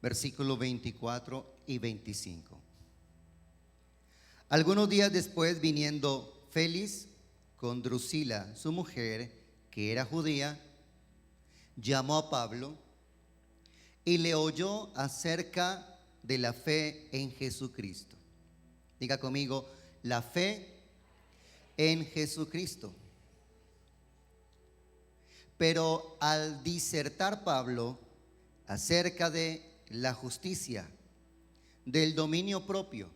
versículos 24 y 25. Algunos días después, viniendo Félix con Drusila, su mujer, que era judía, llamó a Pablo y le oyó acerca de la fe en Jesucristo. Diga conmigo, la fe en Jesucristo. Pero al disertar Pablo acerca de la justicia, del dominio propio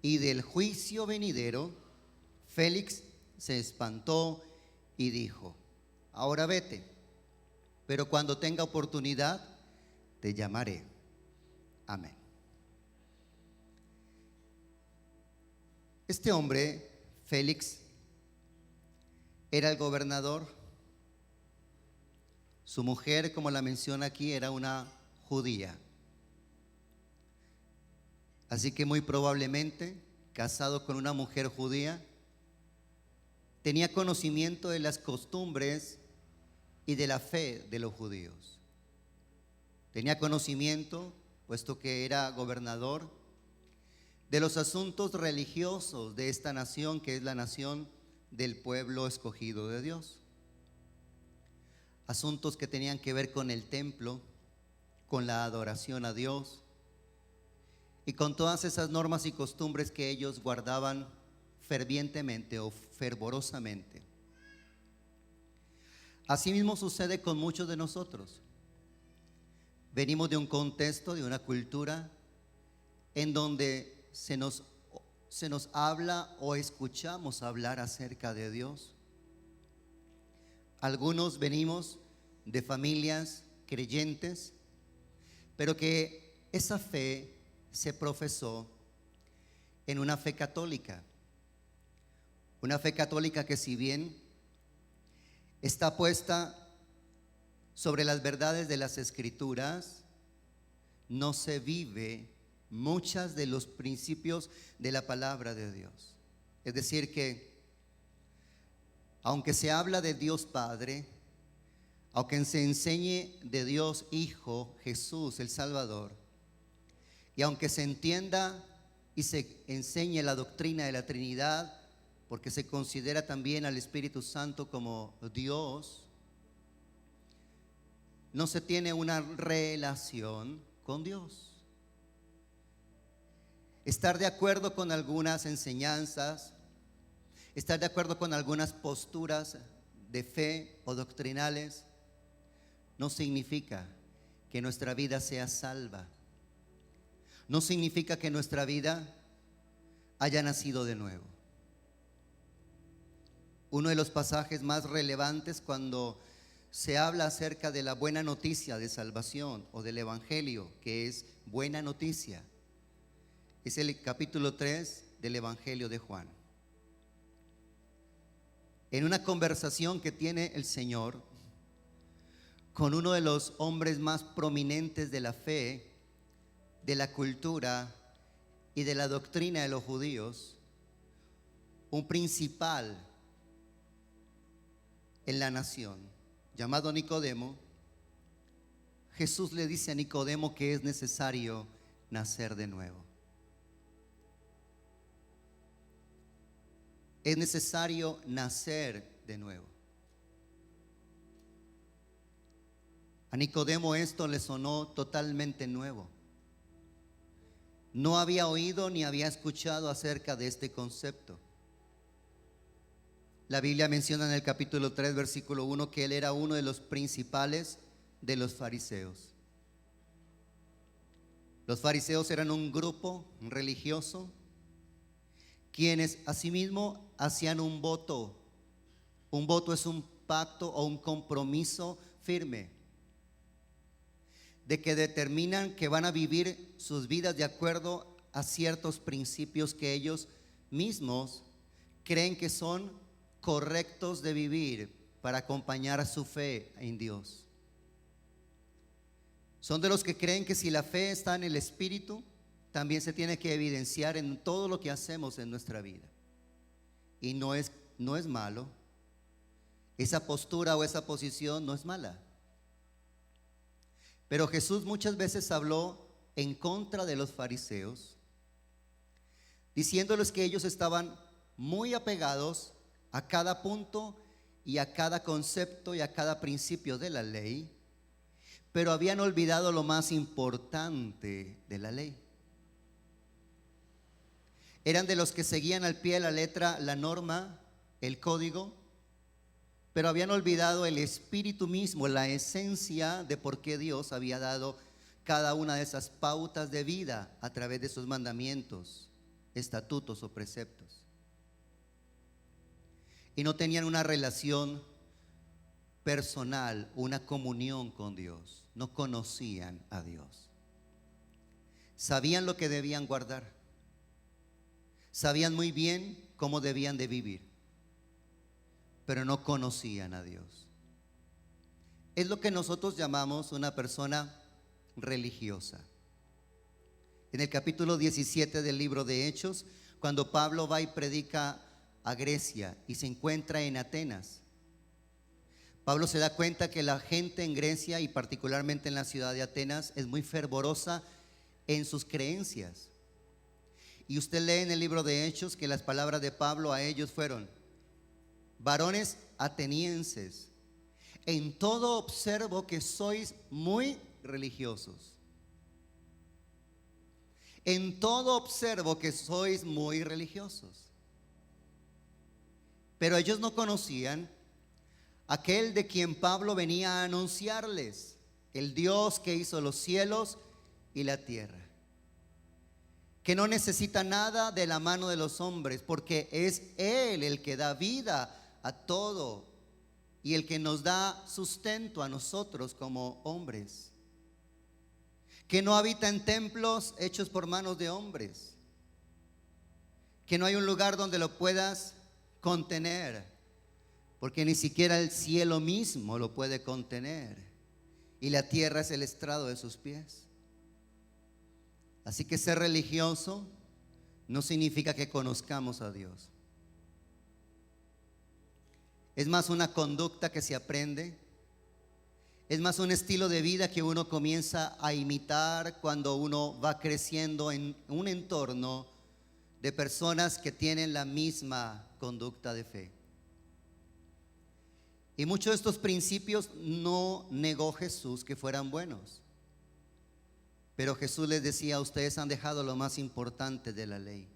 y del juicio venidero, Félix se espantó y dijo: ahora vete, pero cuando tenga oportunidad te llamaré. Amén. Este hombre, Félix, era el gobernador. Su mujer, como la menciona aquí, era una judía. Así que muy probablemente, casado con una mujer judía, tenía conocimiento de las costumbres y de la fe de los judíos. Tenía conocimiento, puesto que era gobernador, de los asuntos religiosos de esta nación, que es la nación del pueblo escogido de Dios. Asuntos que tenían que ver con el templo, con la adoración a Dios y con todas esas normas y costumbres que ellos guardaban fervientemente o fervorosamente. Asimismo sucede con muchos de nosotros. Venimos de un contexto, de una cultura en donde se nos habla o escuchamos hablar acerca de Dios. Algunos venimos de familias creyentes, pero que esa fe se profesó en una fe católica. Una fe católica que, si bien está puesta sobre las verdades de las Escrituras, no se vive muchas de los principios de la palabra de Dios. Es decir que aunque se habla de Dios Padre, aunque se enseñe de Dios Hijo, Jesús el Salvador, y aunque se entienda y se enseñe la doctrina de la Trinidad, porque se considera también al Espíritu Santo como Dios, no se tiene una relación con Dios. Estar de acuerdo con algunas enseñanzas, estar de acuerdo con algunas posturas de fe o doctrinales, no significa que nuestra vida sea salva. No significa que nuestra vida haya nacido de nuevo. Uno de los pasajes más relevantes cuando se habla acerca de la buena noticia de salvación o del evangelio, que es buena noticia, es el capítulo 3 del Evangelio de Juan. En una conversación que tiene el Señor con uno de los hombres más prominentes de la fe, de la cultura y de la doctrina de los judíos, un principal en la nación llamado Nicodemo, Jesús le dice a Nicodemo que es necesario nacer de nuevo. Es necesario nacer de nuevo. A Nicodemo esto le sonó totalmente nuevo. No había oído ni había escuchado acerca de este concepto. La Biblia menciona en el capítulo 3, versículo 1, que él era uno de los principales de los fariseos. Los fariseos eran un grupo religioso quienes asimismo hacían un voto. Un voto es un pacto o un compromiso firme de que determinan que van a vivir sus vidas de acuerdo a ciertos principios que ellos mismos creen que son correctos de vivir para acompañar a su fe en Dios. Son de los que creen que si la fe está en el Espíritu, también se tiene que evidenciar en todo lo que hacemos en nuestra vida. Y no es malo. Esa postura o esa posición no es mala. Pero Jesús muchas veces habló en contra de los fariseos, diciéndoles que ellos estaban muy apegados a cada punto y a cada concepto y a cada principio de la ley, pero habían olvidado lo más importante de la ley. Eran de los que seguían al pie de la letra la norma, el código, pero habían olvidado el espíritu mismo, la esencia de por qué Dios había dado cada una de esas pautas de vida a través de sus mandamientos, estatutos o preceptos. Y no tenían una relación personal, una comunión con Dios. No conocían a Dios. Sabían lo que debían guardar. Sabían muy bien cómo debían de vivir, pero no conocían a Dios. Es lo que nosotros llamamos una persona religiosa. En el capítulo 17 del libro de Hechos, cuando Pablo va y predica a Grecia y se encuentra en Atenas, Pablo se da cuenta que la gente en Grecia y particularmente en la ciudad de Atenas es muy fervorosa en sus creencias. Y usted lee en el libro de Hechos que las palabras de Pablo a ellos fueron: varones atenienses, en todo observo que sois muy religiosos. En todo observo que sois muy religiosos. Pero ellos no conocían aquel de quien Pablo venía a anunciarles, el Dios que hizo los cielos y la tierra, que no necesita nada de la mano de los hombres, porque es Él el que da vida a todo y el que nos da sustento a nosotros como hombres, que no habita en templos hechos por manos de hombres, que no hay un lugar donde lo puedas contener, porque ni siquiera el cielo mismo lo puede contener, y la tierra es el estrado de sus pies. Así que ser religioso no significa que conozcamos a Dios. Es más una conducta que se aprende. Es más un estilo de vida que uno comienza a imitar cuando uno va creciendo en un entorno de personas que tienen la misma conducta de fe. Y muchos de estos principios no negó Jesús que fueran buenos. Pero Jesús les decía: ustedes han dejado lo más importante de la ley: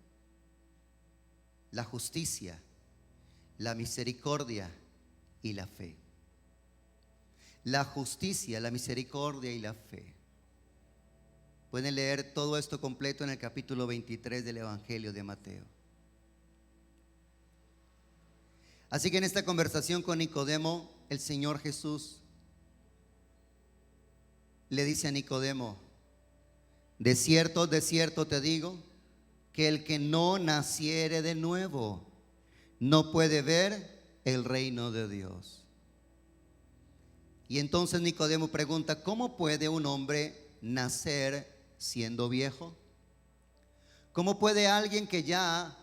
la justicia, la misericordia y la fe. La justicia, la misericordia y la fe. Pueden leer todo esto completo en el capítulo 23 del Evangelio de Mateo. Así que en esta conversación con Nicodemo, el Señor Jesús le dice a Nicodemo: de cierto te digo, que el que no naciere de nuevo no puede ver el reino de Dios. Y entonces Nicodemo pregunta: ¿cómo puede un hombre nacer siendo viejo? ¿Cómo puede alguien que ya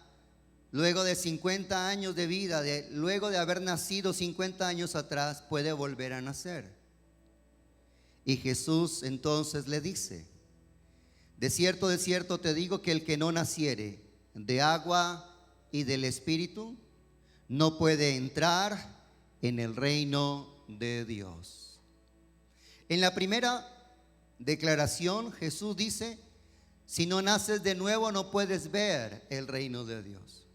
luego de 50 años de vida, luego de haber nacido 50 años atrás, puede volver a nacer? Y Jesús entonces le dice: de cierto te digo, que el que no naciere de agua y del Espíritu no puede entrar en el reino de Dios. En la primera declaración Jesús dice: si no naces de nuevo no puedes ver el reino de Dios.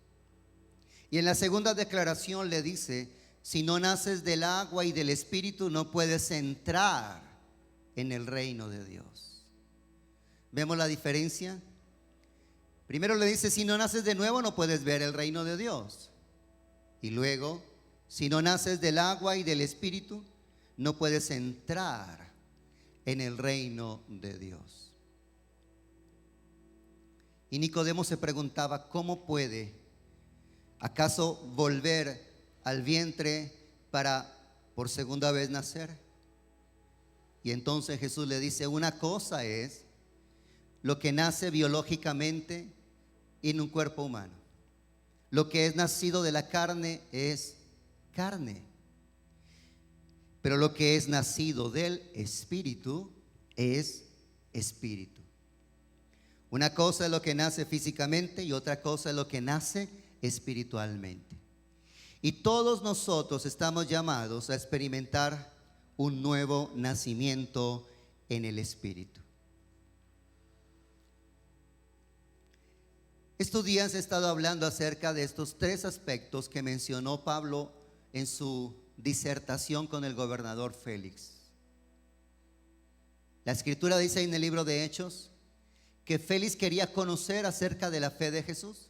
Y en la segunda declaración le dice: si no naces del agua y del Espíritu no puedes entrar en el reino de Dios. ¿Vemos la diferencia? Primero le dice: si no naces de nuevo no puedes ver el reino de Dios. Y luego: si no naces del agua y del Espíritu no puedes entrar en el reino de Dios. Y Nicodemo se preguntaba: ¿cómo puede acaso volver al vientre para por segunda vez nacer? Y entonces Jesús le dice: una cosa es lo que nace biológicamente en un cuerpo humano. Lo que es nacido de la carne es carne. Pero lo que es nacido del Espíritu es espíritu. Una cosa es lo que nace físicamente y otra cosa es lo que nace espiritualmente. Y todos nosotros estamos llamados a experimentar un nuevo nacimiento en el Espíritu. Estos días he estado hablando acerca de estos tres aspectos que mencionó Pablo en su disertación con el gobernador Félix. La Escritura dice en el libro de Hechos que Félix quería conocer acerca de la fe de Jesús.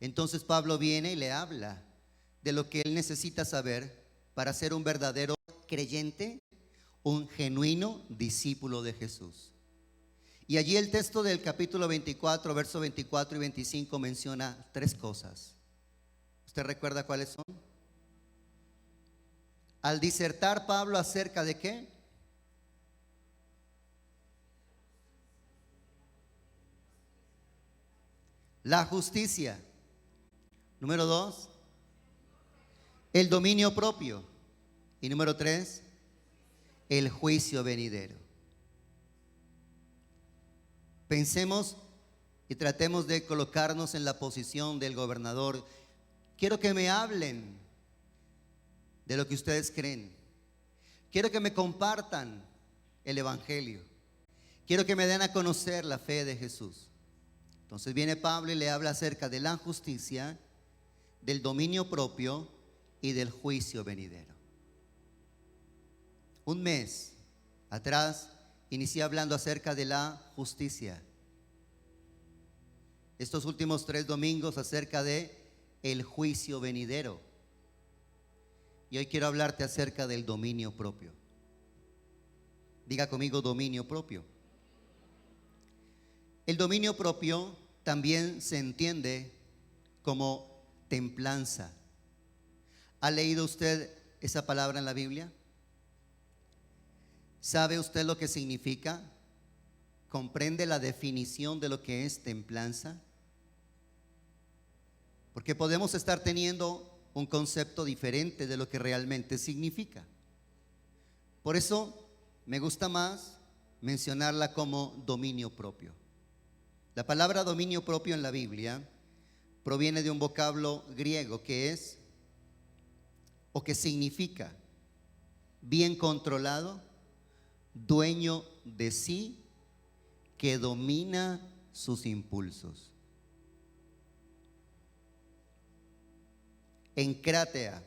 Entonces Pablo viene y le habla de lo que él necesita saber para ser un verdadero creyente, un genuino discípulo de Jesús. Y allí el texto del capítulo 24, versos 24 y 25 menciona tres cosas. ¿Usted recuerda cuáles son? Al disertar Pablo acerca de ¿qué? La justicia. Número 2, el dominio propio. Y número 3, el juicio venidero. Pensemos y tratemos de colocarnos en la posición del gobernador. Quiero que me hablen de lo que ustedes creen. Quiero que me compartan el evangelio. Quiero que me den a conocer la fe de Jesús. Entonces viene Pablo y le habla acerca de la justicia, del dominio propio y del juicio venidero. Un mes atrás inicié hablando acerca de la justicia. Estos últimos 3 domingos acerca de el juicio venidero. Y hoy quiero hablarte acerca del dominio propio. Diga conmigo dominio propio. El dominio propio también se entiende como templanza. ¿Ha leído usted esa palabra en la Biblia? ¿Sabe usted lo que significa? ¿Comprende la definición de lo que es templanza? Porque podemos estar teniendo un concepto diferente de lo que realmente significa. Por eso me gusta más mencionarla como dominio propio. La palabra dominio propio en la Biblia proviene de un vocablo griego que es o que significa bien controlado, dueño de sí, que domina sus impulsos. Encratea,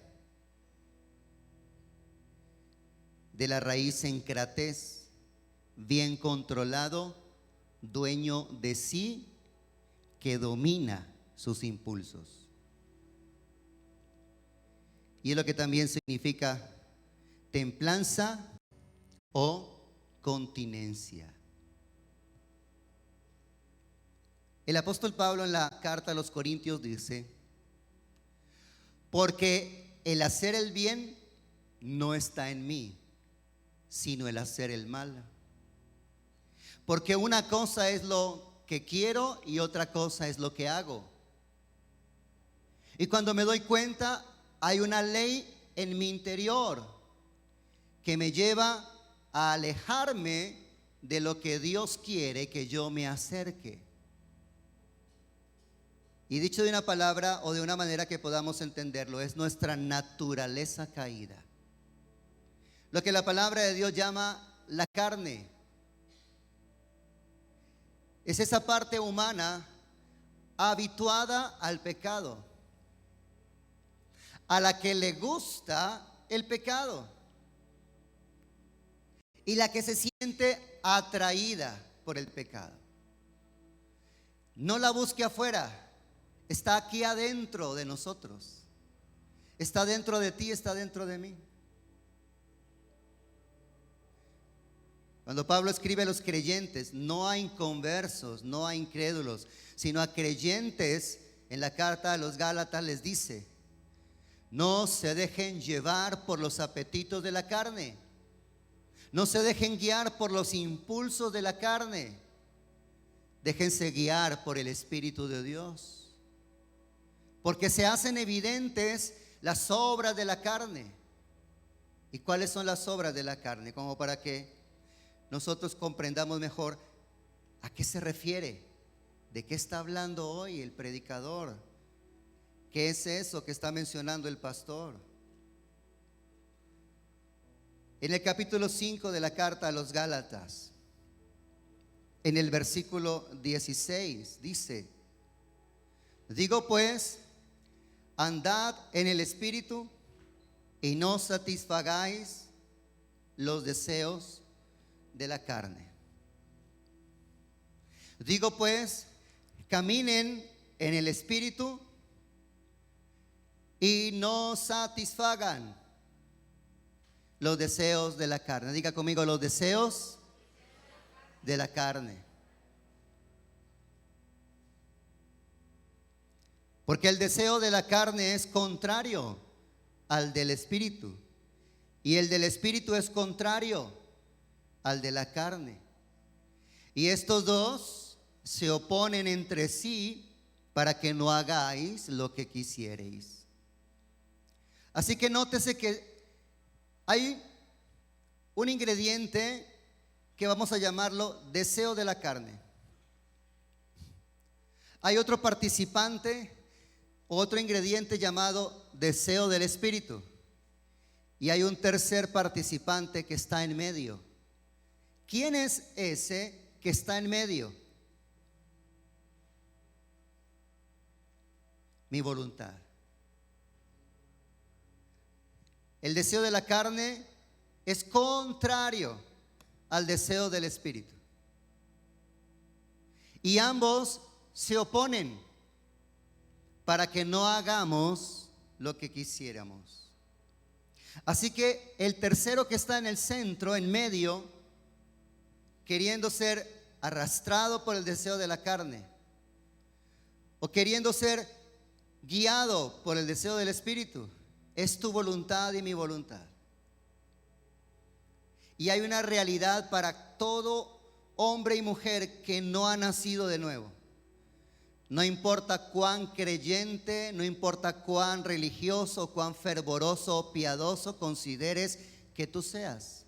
de la raíz encrates, bien controlado, dueño de sí, que domina sus impulsos. Y es lo que también significa templanza o continencia. El apóstol Pablo en la carta a los Corintios dice: porque el hacer el bien no está en mí, sino el hacer el mal. Porque una cosa es lo que quiero y otra cosa es lo que hago. Y cuando me doy cuenta, hay una ley en mi interior que me lleva a alejarme de lo que Dios quiere que yo me acerque. Y dicho de una palabra o de una manera que podamos entenderlo, es nuestra naturaleza caída. Lo que la palabra de Dios llama la carne. Es esa parte humana habituada al pecado, a la que le gusta el pecado y la que se siente atraída por el pecado. No la busque afuera, está aquí adentro de nosotros. Está dentro de ti, está dentro de mí. Cuando Pablo escribe a los creyentes, no a inconversos, no a incrédulos, sino a creyentes, en la carta a los Gálatas les dice: no se dejen llevar por los apetitos de la carne, no se dejen guiar por los impulsos de la carne, déjense guiar por el Espíritu de Dios, porque se hacen evidentes las obras de la carne. ¿Y cuáles son las obras de la carne? Como para que nosotros comprendamos mejor. ¿A qué se refiere? ¿De qué está hablando hoy el predicador? ¿Qué es eso que está mencionando el pastor? En el capítulo 5 de la carta a los Gálatas, en el versículo 16, dice: digo pues, andad en el Espíritu y no satisfagáis los deseos de la carne. Digo pues, caminen en el Espíritu y no satisfagan los deseos de la carne. Diga conmigo: los deseos de la carne. Porque el deseo de la carne es contrario al del Espíritu, y el del Espíritu es contrario al de la carne. Y estos dos se oponen entre sí para que no hagáis lo que quisiereis. Así que nótese que hay un ingrediente que vamos a llamarlo deseo de la carne. Hay otro participante, otro ingrediente llamado deseo del Espíritu. Y hay un tercer participante que está en medio. ¿Quién es ese que está en medio? Mi voluntad. El deseo de la carne es contrario al deseo del Espíritu. Y ambos se oponen para que no hagamos lo que quisiéramos. Así que el tercero que está en el centro, en medio, queriendo ser arrastrado por el deseo de la carne, o queriendo ser guiado por el deseo del Espíritu, es tu voluntad y mi voluntad. Y hay una realidad para todo hombre y mujer que no ha nacido de nuevo. No importa cuán creyente, no importa cuán religioso, cuán fervoroso o piadoso consideres que tú seas.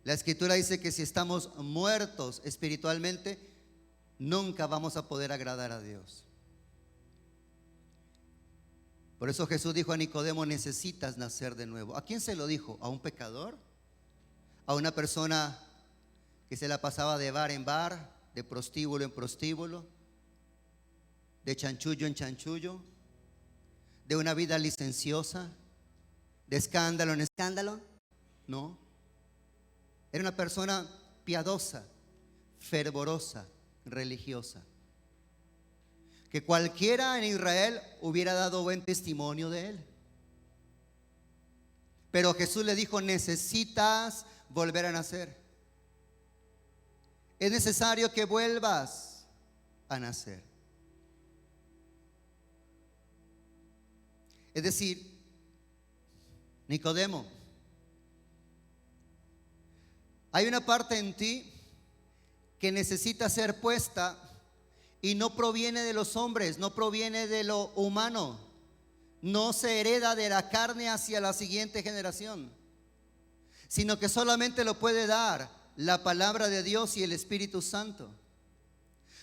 La Escritura dice que si estamos muertos espiritualmente, nunca vamos a poder agradar a Dios. Por eso Jesús dijo a Nicodemo: necesitas nacer de nuevo. ¿A quién se lo dijo? ¿A un pecador? ¿A una persona que se la pasaba de bar en bar, de prostíbulo en prostíbulo, de chanchullo en chanchullo, de una vida licenciosa, de escándalo en escándalo? No. Era una persona piadosa, fervorosa, religiosa, que cualquiera en Israel hubiera dado buen testimonio de él. Pero Jesús le dijo: necesitas volver a nacer. Es necesario que vuelvas a nacer. Es decir, Nicodemo, hay una parte en ti que necesita ser puesta y no proviene de los hombres, no proviene de lo humano, no se hereda de la carne hacia la siguiente generación, sino que solamente lo puede dar la palabra de Dios y el Espíritu Santo.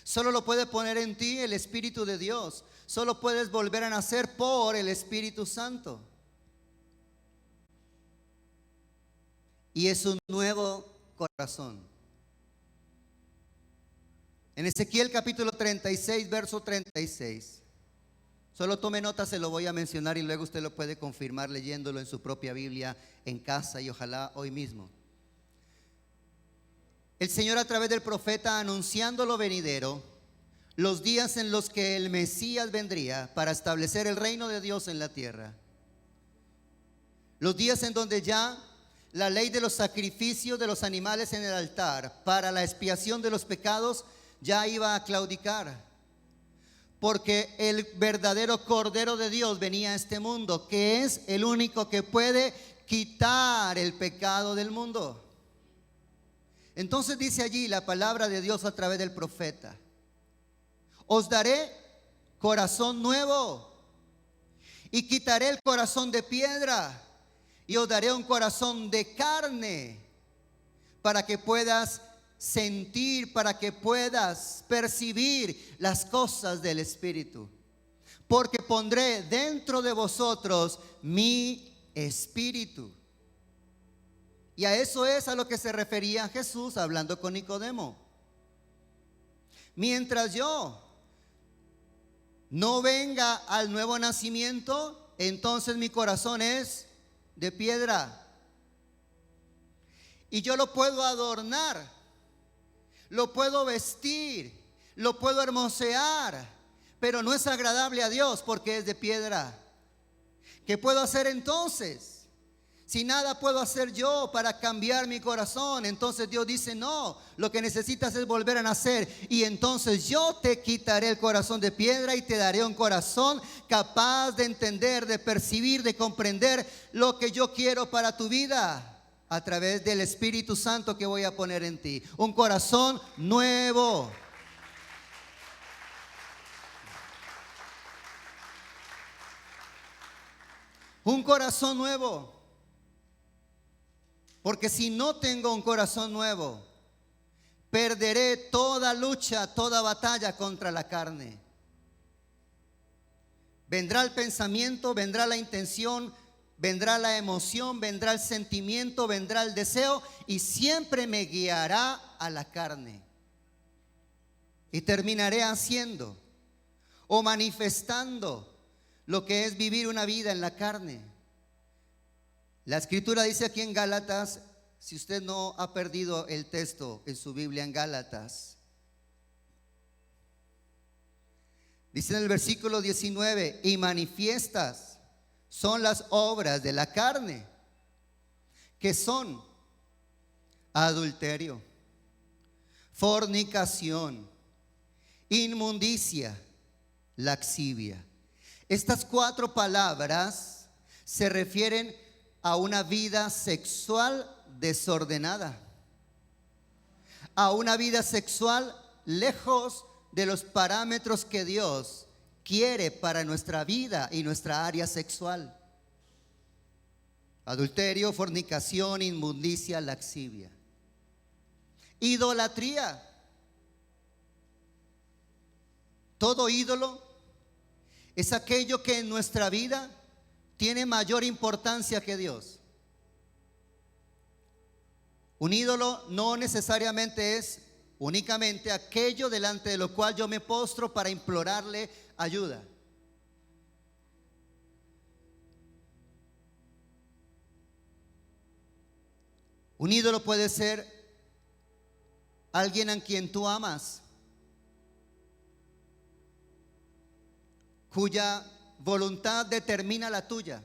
Solo lo puede poner en ti el Espíritu de Dios. Solo puedes volver a nacer por el Espíritu Santo. Y es un nuevo corazón. En Ezequiel capítulo 36, verso 36. Solo tome nota, se lo voy a mencionar y luego usted lo puede confirmar leyéndolo en su propia Biblia en casa y ojalá hoy mismo. El Señor, a través del profeta, anunciando lo venidero, los días en los que el Mesías vendría para establecer el reino de Dios en la tierra, los días en donde ya la ley de los sacrificios de los animales en el altar para la expiación de los pecados ya iba a claudicar, porque el verdadero Cordero de Dios venía a este mundo, que es el único que puede quitar el pecado del mundo. Entonces dice allí la palabra de Dios a través del profeta: os daré corazón nuevo y quitaré el corazón de piedra Y os daré un corazón de carne para que puedas sentir, para que puedas percibir las cosas del Espíritu. Porque pondré dentro de vosotros mi espíritu. Y a eso es a lo que se refería Jesús hablando con Nicodemo. Mientras yo no venga al nuevo nacimiento, entonces mi corazón es de piedra. Y yo lo puedo adornar, lo puedo vestir, lo puedo hermosear, pero no es agradable a Dios porque es de piedra. ¿Qué puedo hacer entonces? Si nada puedo hacer yo para cambiar mi corazón, entonces Dios dice: no, lo que necesitas es volver a nacer. Y entonces yo te quitaré el corazón de piedra y te daré un corazón capaz de entender, de percibir, de comprender lo que yo quiero para tu vida, a través del Espíritu Santo que voy a poner en ti. Un corazón nuevo. Un corazón nuevo. Porque si no tengo un corazón nuevo, perderé toda lucha, toda batalla contra la carne. Vendrá el pensamiento, vendrá la intención, vendrá la emoción, vendrá el sentimiento, vendrá el deseo, y siempre me guiará a la carne. Y terminaré haciendo o manifestando lo que es vivir una vida en la carne. La Escritura dice aquí en Gálatas, si usted no ha perdido el texto en su Biblia en Gálatas, dice en el versículo 19: y manifiestas son las obras de la carne, que son adulterio, fornicación, inmundicia, lascivia. Estas 4 palabras se refieren a una vida sexual desordenada, a una vida sexual lejos de los parámetros que Dios quiere para nuestra vida y nuestra área sexual. Adulterio, fornicación, inmundicia, lascivia. Idolatría. Todo ídolo es aquello que en nuestra vida tiene mayor importancia que Dios. Un ídolo no necesariamente es únicamente aquello delante de lo cual yo me postro para implorarle ayuda. Un ídolo puede ser alguien a quien tú amas, cuya voluntad determina la tuya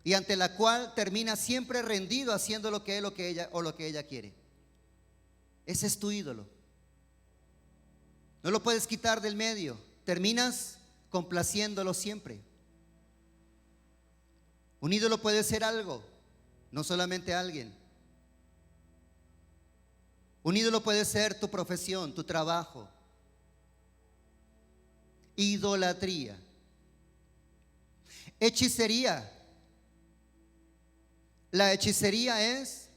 y ante la cual termina siempre rendido haciendo lo que él, lo que ella o lo que ella quiere. Ese es tu ídolo. No lo puedes quitar del medio. Terminas complaciéndolo siempre. Un ídolo puede ser algo, no solamente alguien. Un ídolo puede ser tu profesión, tu trabajo. Idolatría. Hechicería. La hechicería es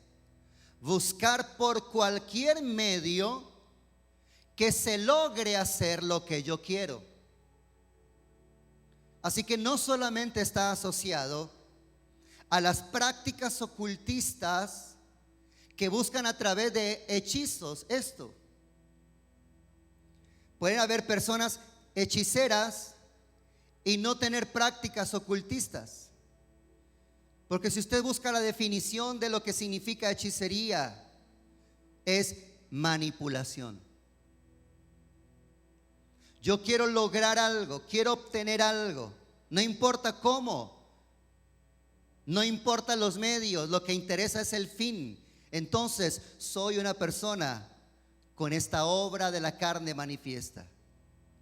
buscar por cualquier medio que se logre hacer lo que yo quiero. Así que no solamente está asociado a las prácticas ocultistas que buscan a través de hechizos esto. Pueden haber personas hechiceras y no tener prácticas ocultistas. Porque si usted busca la definición de lo que significa hechicería, es manipulación. Yo quiero lograr algo, quiero obtener algo, no importa cómo, no importa los medios, lo que interesa es el fin. Entonces soy una persona con esta obra de la carne manifiesta.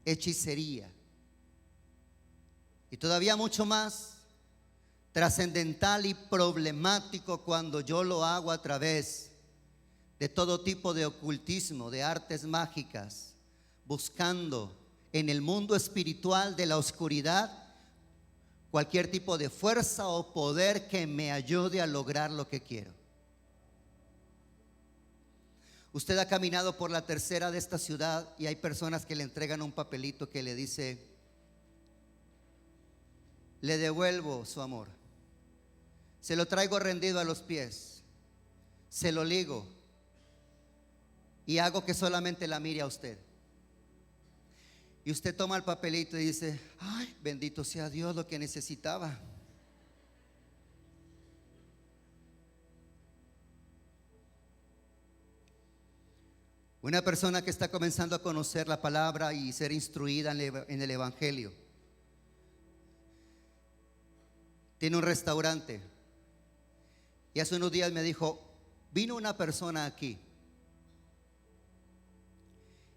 Hechicería. Y todavía mucho más trascendental y problemático cuando yo lo hago a través de todo tipo de ocultismo, de artes mágicas, buscando en el mundo espiritual de la oscuridad cualquier tipo de fuerza o poder que me ayude a lograr lo que quiero. Usted ha caminado por la tercera de esta ciudad y hay personas que le entregan un papelito que le dice: le devuelvo su amor, se lo traigo rendido a los pies, se lo ligo y hago que solamente la mire a usted. Y usted toma el papelito y dice: ay, bendito sea Dios, lo que necesitaba. Una persona que está comenzando a conocer la palabra y ser instruida en el evangelio, tiene un restaurante y hace unos días me dijo: vino una persona aquí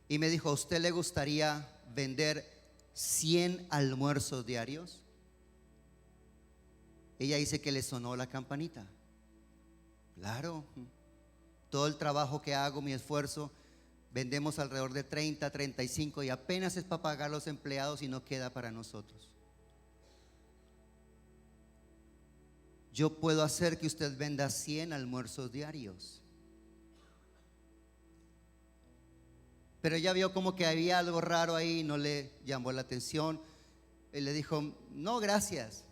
y me dijo: ¿a usted le gustaría vender 100 almuerzos diarios? Ella dice que le sonó la campanita. Claro, todo el trabajo que hago, mi esfuerzo, vendemos alrededor de 30, 35 y apenas es para pagar los empleados y no queda para nosotros. Yo puedo hacer que usted venda 100 almuerzos diarios. Pero ella vio como que había algo raro ahí y no le llamó la atención. Él le dijo: no, gracias.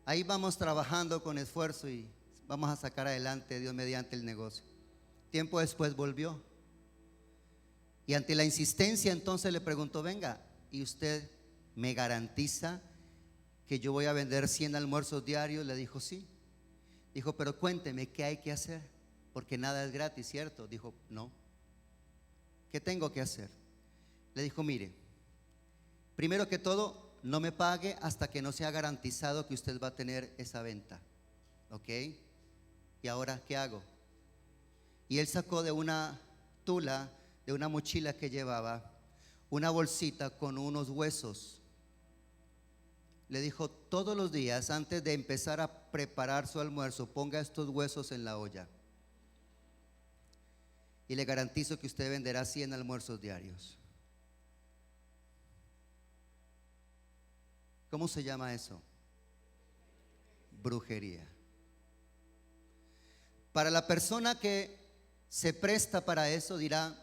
Ahí vamos trabajando con esfuerzo y vamos a sacar adelante, Dios mediante, el negocio. Tiempo después volvió. Y ante la insistencia entonces le preguntó: venga, ¿y usted me garantiza que yo voy a vender 100 almuerzos diarios? Le dijo: sí. Dijo: pero cuénteme, ¿qué hay que hacer? Porque nada es gratis, ¿cierto? Dijo: no. ¿Qué tengo que hacer? Le dijo: mire, primero que todo, no me pague hasta que no sea garantizado que usted va a tener esa venta. ¿Ok? ¿Y ahora qué hago? Y él sacó de una tula, de una mochila que llevaba, una bolsita con unos huesos. Le dijo: todos los días antes de empezar a preparar su almuerzo, ponga estos huesos en la olla y le garantizo que usted venderá 100 almuerzos diarios. ¿Cómo se llama eso? Brujería. Para la persona que se presta para eso dirá: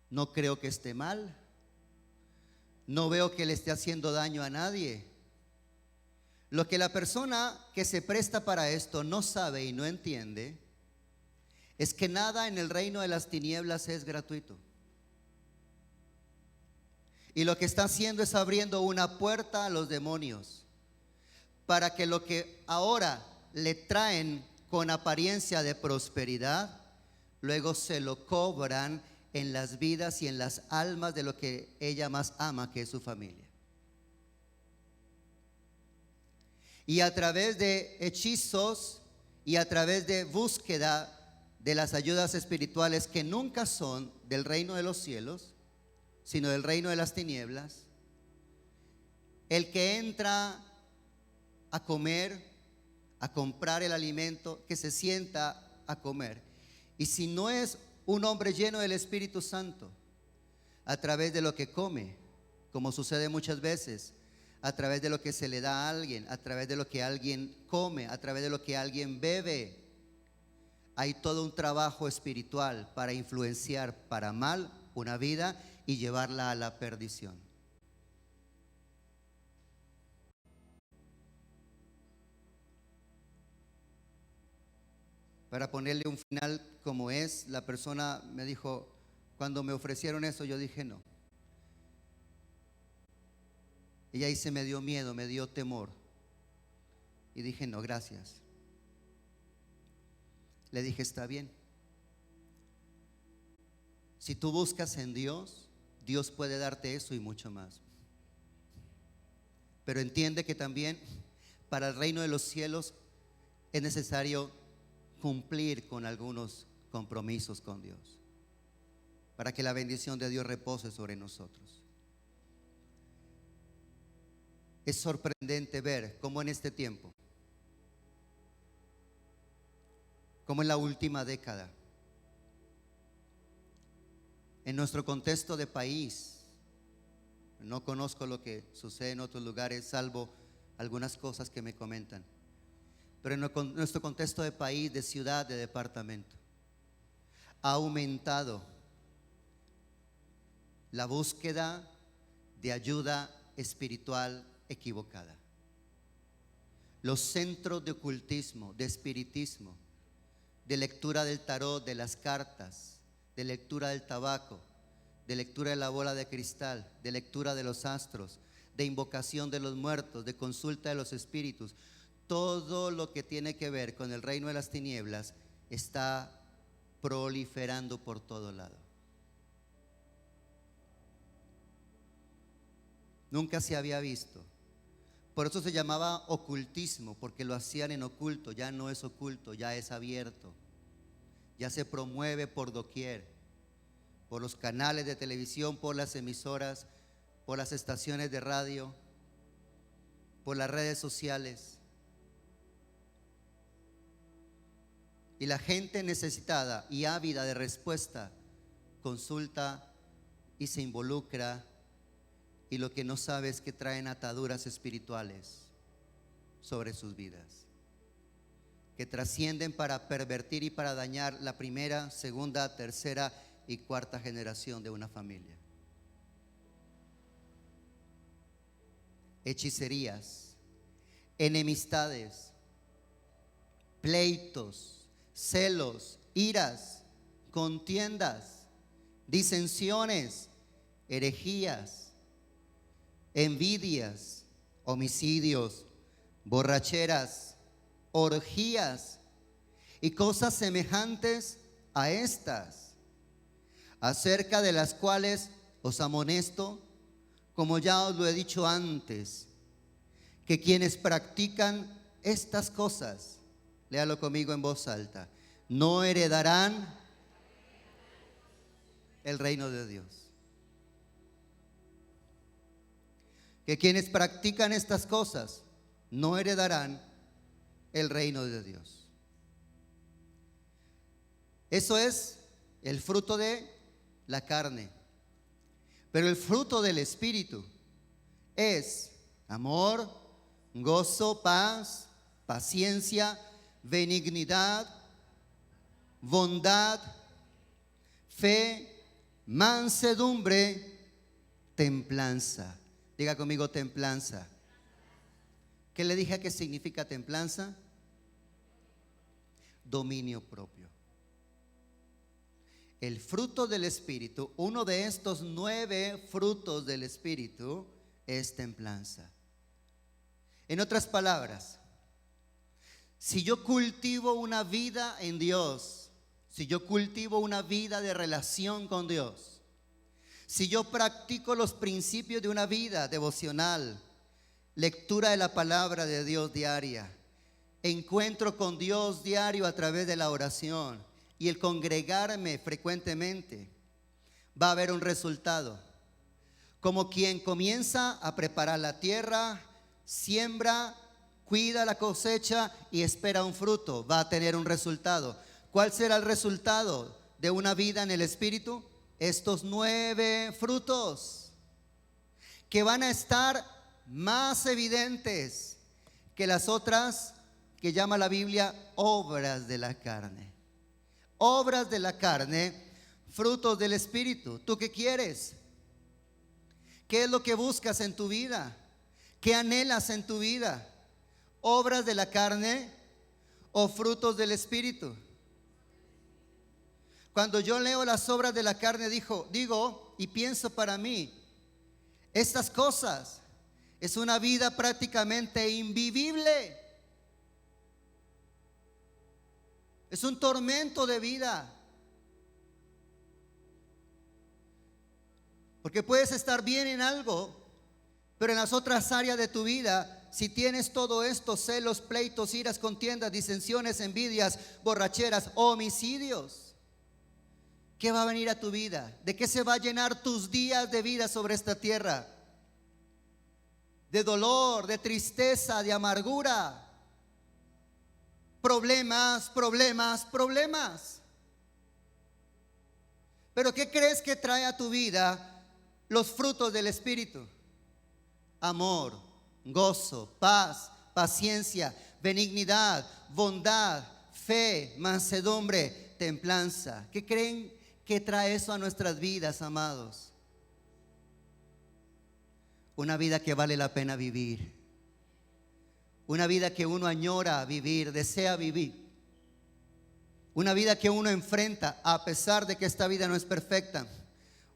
no creo que esté mal, no veo que le esté haciendo daño a nadie. Lo que la persona que se presta para esto no sabe y no entiende es que nada en el reino de las tinieblas es gratuito. Y lo que está haciendo es abriendo una puerta a los demonios para que lo que ahora le traen con apariencia de prosperidad, luego se lo cobran en las vidas y en las almas de lo que ella más ama, que es su familia. Y a través de hechizos y a través de búsqueda de las ayudas espirituales que nunca son del reino de los cielos, sino del reino de las tinieblas, el que entra a comer, a comprar el alimento, que se sienta a comer, y si no es un hombre lleno del Espíritu Santo, a través de lo que come, como sucede muchas veces, a través de lo que se le da a alguien, a través de lo que alguien come, a través de lo que alguien bebe, hay todo un trabajo espiritual para influenciar para mal una vida y llevarla a la perdición. Para ponerle un final como es, la persona me dijo: cuando me ofrecieron eso, yo dije no. Ella dice: me dio miedo, me dio temor. Y dije: no, gracias. Le dije: está bien. Si tú buscas en Dios, Dios puede darte eso y mucho más. Pero entiende que también para el reino de los cielos es necesario cumplir con algunos compromisos con Dios, para que la bendición de Dios repose sobre nosotros. Es sorprendente ver cómo en este tiempo, como en la última década, en nuestro contexto de país, No conozco lo que sucede en otros lugares, salvo algunas cosas que me comentan. Pero en nuestro contexto de país, de ciudad, de departamento, ha aumentado la búsqueda de ayuda espiritual equivocada. Los centros de ocultismo, de espiritismo, de lectura del tarot, de las cartas, de lectura del tabaco, de lectura de la bola de cristal, de lectura de los astros, de invocación de los muertos, de consulta de los espíritus, todo lo que tiene que ver con el reino de las tinieblas está proliferando por todo lado. Nunca se había visto. Por eso se llamaba ocultismo, porque lo hacían en oculto. Ya no es oculto, ya es abierto. Ya se promueve por doquier, por los canales de televisión, por las emisoras, por las estaciones de radio, por las redes sociales. Y la gente necesitada y ávida de respuesta consulta y se involucra, y lo que no sabe es que traen ataduras espirituales sobre sus vidas, que trascienden para pervertir y para dañar la primera, segunda, tercera y cuarta generación de una familia. Hechicerías, enemistades, pleitos, celos, iras, contiendas, disensiones, herejías, envidias, homicidios, borracheras, orgías y cosas semejantes a estas, acerca de las cuales os amonesto, como ya os lo he dicho antes, que quienes practican estas cosas, léalo conmigo en voz alta, no heredarán el reino de Dios. Que quienes practican estas cosas no heredarán el reino de Dios. Eso es el fruto de la carne. Pero el fruto del Espíritu es amor, gozo, paz, paciencia, benignidad, bondad, fe, mansedumbre, templanza. Diga conmigo templanza. ¿Qué le dije que significa templanza? Dominio propio. El fruto del Espíritu, uno de estos 9 frutos del Espíritu, es templanza. En otras palabras, si yo cultivo una vida en Dios, si yo cultivo una vida de relación con Dios, si yo practico los principios de una vida devocional, lectura de la palabra de Dios diaria, encuentro con Dios diario a través de la oración y el congregarme frecuentemente, va a haber un resultado. Como quien comienza a preparar la tierra, siembra, cuida la cosecha y espera un fruto, va a tener un resultado. ¿Cuál será el resultado de una vida en el Espíritu? Estos 9 frutos que van a estar más evidentes que las otras que llama la Biblia obras de la carne. Obras de la carne, frutos del Espíritu. ¿Tú qué quieres? ¿Qué es lo que buscas en tu vida? ¿Qué anhelas en tu vida? ¿Obras de la carne o frutos del Espíritu? Cuando yo leo las obras de la carne, digo y pienso para mí, estas cosas es una vida prácticamente invivible. Es un tormento de vida. Porque puedes estar bien en algo, pero en las otras áreas de tu vida, si tienes todo esto, celos, pleitos, iras, contiendas, disensiones, envidias, borracheras, homicidios, ¿qué va a venir a tu vida? ¿De qué se va a llenar tus días de vida sobre esta tierra? De dolor, de tristeza, de amargura. Problemas, problemas, problemas. Pero ¿qué crees que trae a tu vida los frutos del Espíritu: amor, gozo, paz, paciencia, benignidad, bondad, fe, mansedumbre, templanza. ¿Qué creen que trae eso a nuestras vidas, amados? Una vida que vale la pena vivir, una vida que uno añora vivir, desea vivir, una vida que uno enfrenta a pesar de que esta vida no es perfecta.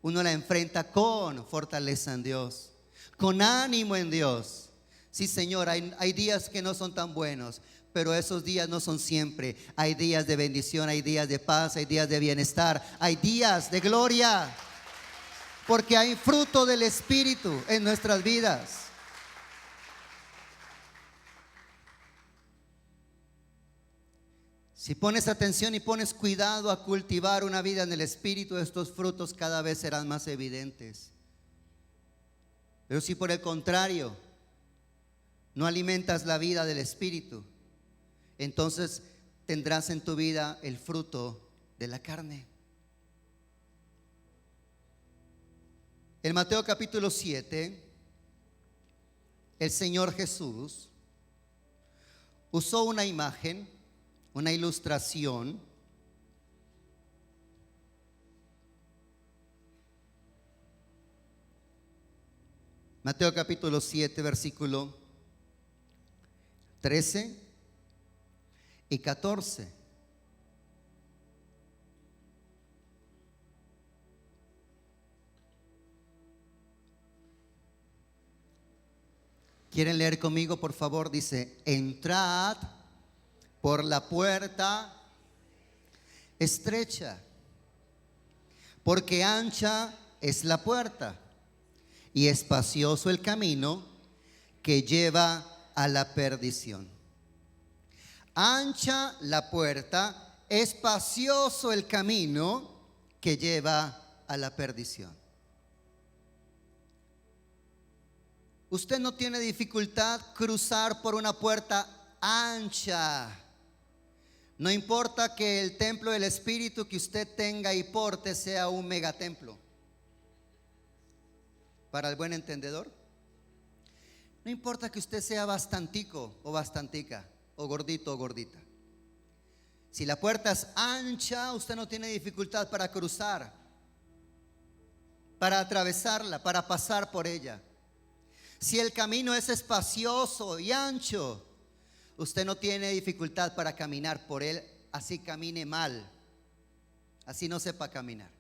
Uno la enfrenta con fortaleza en Dios, con ánimo en Dios. Sí, Señor, hay días que no son tan buenos, pero esos días no son siempre. Hay días de bendición, hay días de paz, hay días de bienestar, hay días de gloria, porque hay fruto del Espíritu en nuestras vidas. Si pones atención y pones cuidado a cultivar una vida en el Espíritu, estos frutos cada vez serán más evidentes. Pero si por el contrario no alimentas la vida del Espíritu, entonces tendrás en tu vida el fruto de la carne. En Mateo capítulo 7, el Señor Jesús usó una imagen, una ilustración, Mateo capítulo 7, versículo 13 y 14. ¿Quieren leer conmigo, por favor? Dice: entrad por la puerta estrecha, porque ancha es la puerta y espacioso el camino que lleva a la perdición. Ancha la puerta, espacioso el camino que lleva a la perdición. Usted no tiene dificultad cruzar por una puerta ancha. No importa que el templo del Espíritu que usted tenga y porte sea un megatemplo. Para el buen entendedor, no importa que usted sea bastantico o bastantica, o gordito o gordita. Si la puerta es ancha, usted no tiene dificultad para cruzar, para atravesarla, para pasar por ella. Si el camino es espacioso y ancho, usted no tiene dificultad para caminar por él, así camine mal, así no sepa caminar.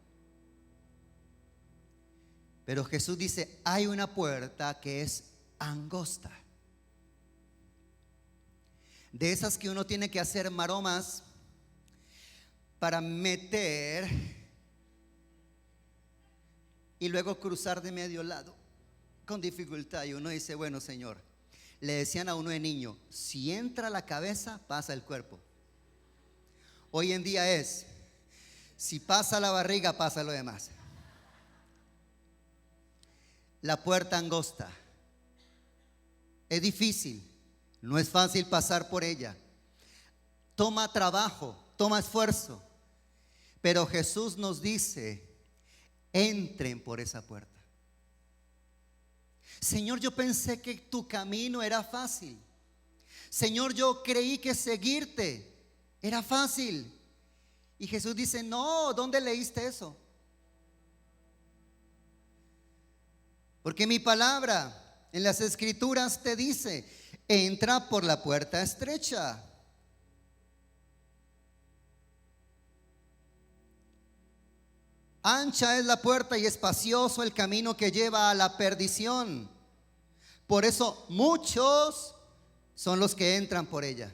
Pero Jesús dice: hay una puerta que es angosta, de esas que uno tiene que hacer maromas para meter y luego cruzar de medio lado con dificultad. Y uno dice: bueno, Señor, le decían a uno de niño: si entra la cabeza, pasa el cuerpo. Hoy en día es: si pasa la barriga, pasa lo demás. La puerta angosta es difícil, no es fácil pasar por ella. Toma trabajo, toma esfuerzo. Pero Jesús nos dice: entren por esa puerta. Señor, yo pensé que tu camino era fácil. Señor, yo creí que seguirte era fácil. Y Jesús dice: no, ¿dónde leíste eso? Porque mi palabra en las Escrituras te dice: entra por la puerta estrecha. Ancha es la puerta y espacioso el camino que lleva a la perdición. Por eso muchos son los que entran por ella.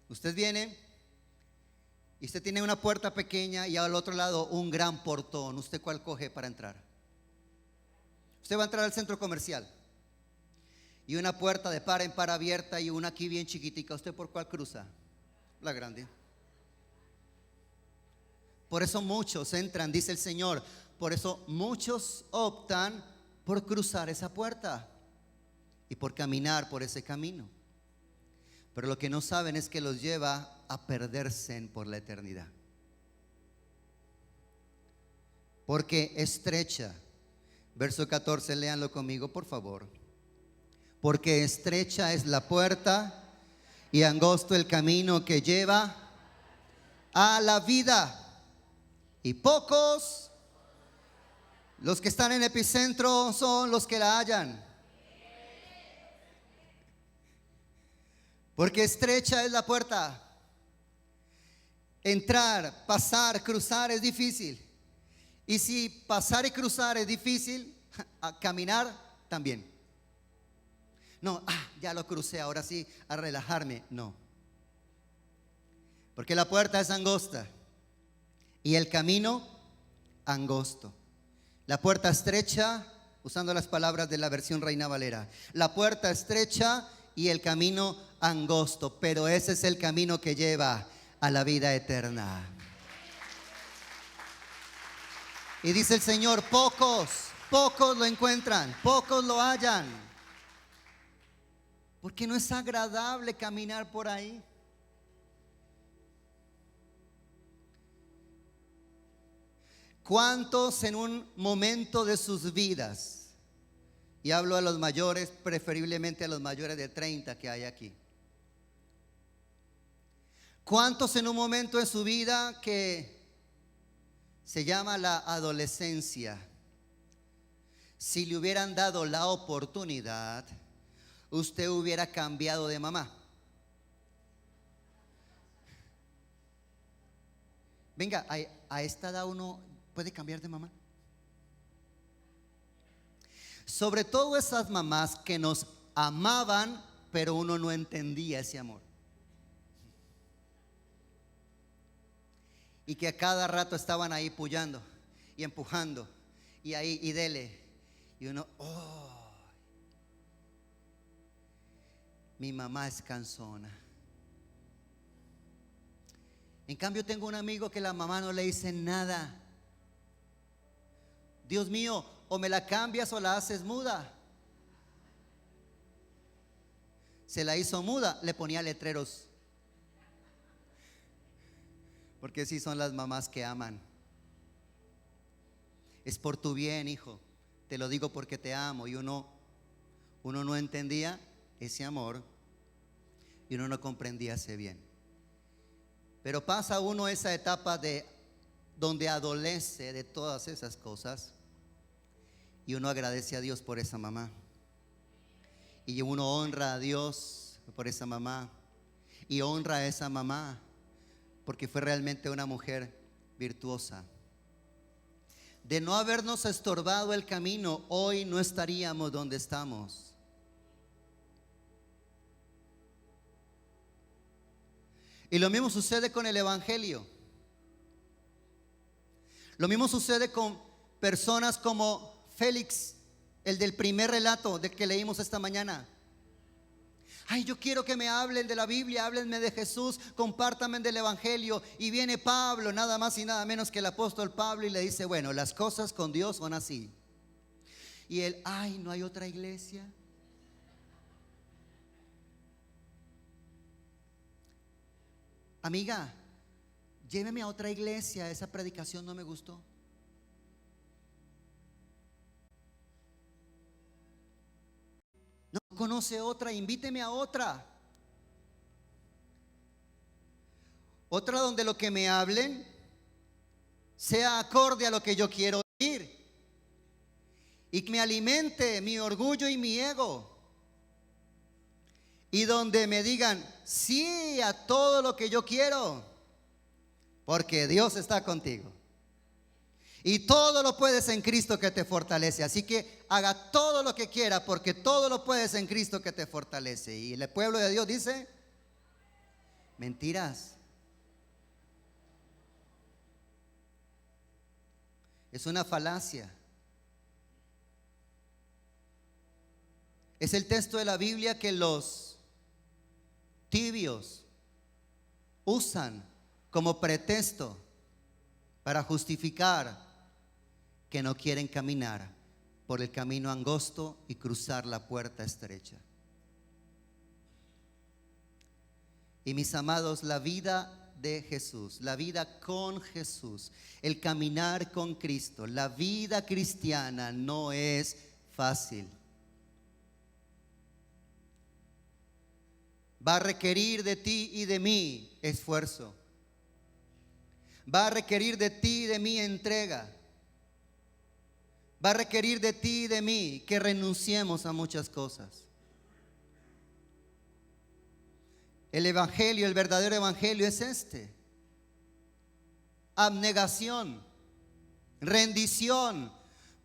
Usted viene y usted tiene una puerta pequeña y al otro lado un gran portón. ¿Usted cuál coge para entrar? Usted va a entrar al centro comercial y una puerta de par en par abierta y una aquí bien chiquitica. ¿Usted por cuál cruza? La grande. Por eso muchos entran, dice el Señor. Por eso muchos optan por cruzar esa puerta y por caminar por ese camino. Pero lo que no saben es que los lleva a perderse por la eternidad. Porque estrecha, verso 14, léanlo conmigo, por favor. Porque estrecha es la puerta y angosto el camino que lleva a la vida, y pocos los que están en epicentro son los que la hallan. Porque estrecha es la puerta. Entrar, pasar, cruzar es difícil. Y si pasar y cruzar es difícil, a caminar también. No, ya lo crucé, ahora sí, a relajarme. No. Porque la puerta es angosta y el camino angosto. La puerta estrecha, usando las palabras de la versión Reina Valera. La puerta estrecha y el camino angosto, pero ese es el camino que lleva a la vida eterna. Y dice el Señor, pocos lo encuentran, pocos lo hallan. Porque no es agradable caminar por ahí. ¿Cuántos en un momento de sus vidas, y hablo a los mayores, preferiblemente a los mayores de 30 que hay aquí, cuántos en un momento de su vida que se llama la adolescencia, si le hubieran dado la oportunidad, usted hubiera cambiado de mamá? Venga, a esta edad uno puede cambiar de mamá. Sobre todo esas mamás que nos amaban, pero uno no entendía ese amor. Y que a cada rato estaban ahí puyando y empujando y ahí y dele. Y uno, mi mamá es cansona. En cambio tengo un amigo que la mamá no le dice nada. Dios mío, o me la cambias o la haces muda. Se la hizo muda, le ponía letreros. Porque sí son las mamás que aman. Es por tu bien, hijo. Te lo digo porque te amo. Y uno no entendía ese amor y uno no comprendía ese bien. Pero pasa uno esa etapa de donde adolece de todas esas cosas y uno agradece a Dios por esa mamá. Y uno honra a Dios por esa mamá y honra a esa mamá porque fue realmente una mujer virtuosa. De no habernos estorbado el camino, hoy no estaríamos donde estamos. Y lo mismo sucede con el Evangelio. Lo mismo sucede con personas como Félix, el del primer relato del que leímos esta mañana. Ay, yo quiero que me hablen de la Biblia, háblenme de Jesús, compártanme del Evangelio. Y viene Pablo, nada más y nada menos que el apóstol Pablo, y le dice, bueno, las cosas con Dios son así. Y él, ay, ¿no hay otra iglesia? Amiga, lléveme a otra iglesia, esa predicación no me gustó. No conoce otra, invíteme a otra. Otra donde lo que me hablen sea acorde a lo que yo quiero oír y que me alimente mi orgullo y mi ego. Y donde me digan sí a todo lo que yo quiero, porque Dios está contigo. Y todo lo puedes en Cristo que te fortalece. Así que haga todo lo que quiera, porque todo lo puedes en Cristo que te fortalece. Y el pueblo de Dios dice, mentiras. Es una falacia. Es el texto de la Biblia que los tibios usan como pretexto para justificar que no quieren caminar por el camino angosto y cruzar la puerta estrecha. Y mis amados, la vida de Jesús, la vida con Jesús, el caminar con Cristo, la vida cristiana no es fácil. Va a requerir de ti y de mí esfuerzo. Va a requerir de ti y de mí entrega. Va a requerir de ti y de mí que renunciemos a muchas cosas. El evangelio, el verdadero evangelio es este: abnegación, rendición,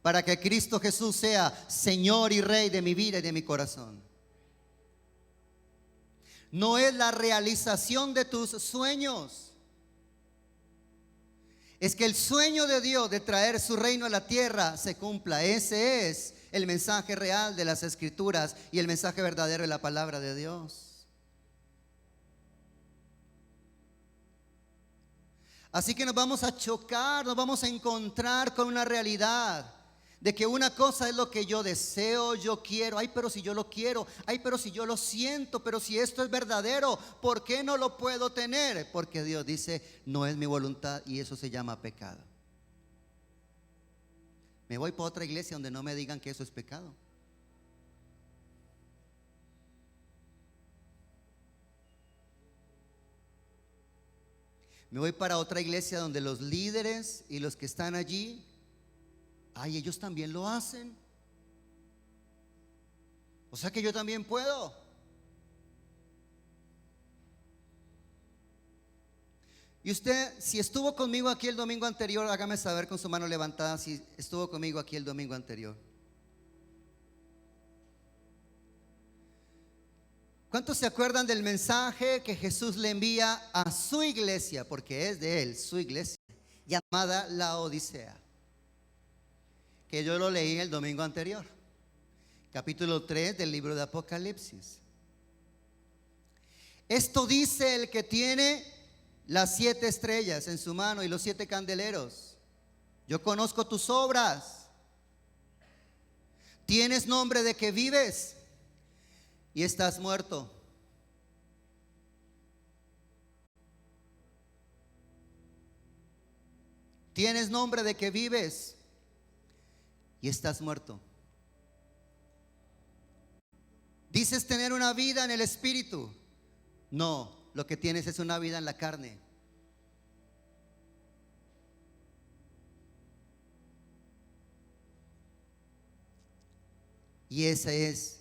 para que Cristo Jesús sea Señor y Rey de mi vida y de mi corazón. No es la realización de tus sueños. Es que el sueño de Dios de traer su reino a la tierra se cumpla. Ese es el mensaje real de las Escrituras y el mensaje verdadero de la palabra de Dios. Así que nos vamos a chocar, nos vamos a encontrar con una realidad de que una cosa es lo que yo deseo, yo quiero. Ay, pero si yo lo quiero, ay, pero si yo lo siento, pero si esto es verdadero, ¿por qué no lo puedo tener? Porque Dios dice, no es mi voluntad, y eso se llama pecado. Me voy para otra iglesia donde no me digan que eso es pecado. Me voy para otra iglesia donde los líderes y los que están allí, ay, ellos también lo hacen. O sea que yo también puedo. Y usted, si estuvo conmigo aquí el domingo anterior, hágame saber con su mano levantada si estuvo conmigo aquí el domingo anterior. ¿Cuántos se acuerdan del mensaje que Jesús le envía a su iglesia? Porque es de él, su iglesia, llamada la Odisea, que yo lo leí el domingo anterior, capítulo 3 del libro de Apocalipsis. Esto dice el que tiene las 7 estrellas en su mano y los 7 candeleros: yo conozco tus obras, tienes nombre de que vives y estás muerto. Tienes nombre de que vives y estás muerto. Dices tener una vida en el espíritu. No, lo que tienes es una vida en la carne. Y ese es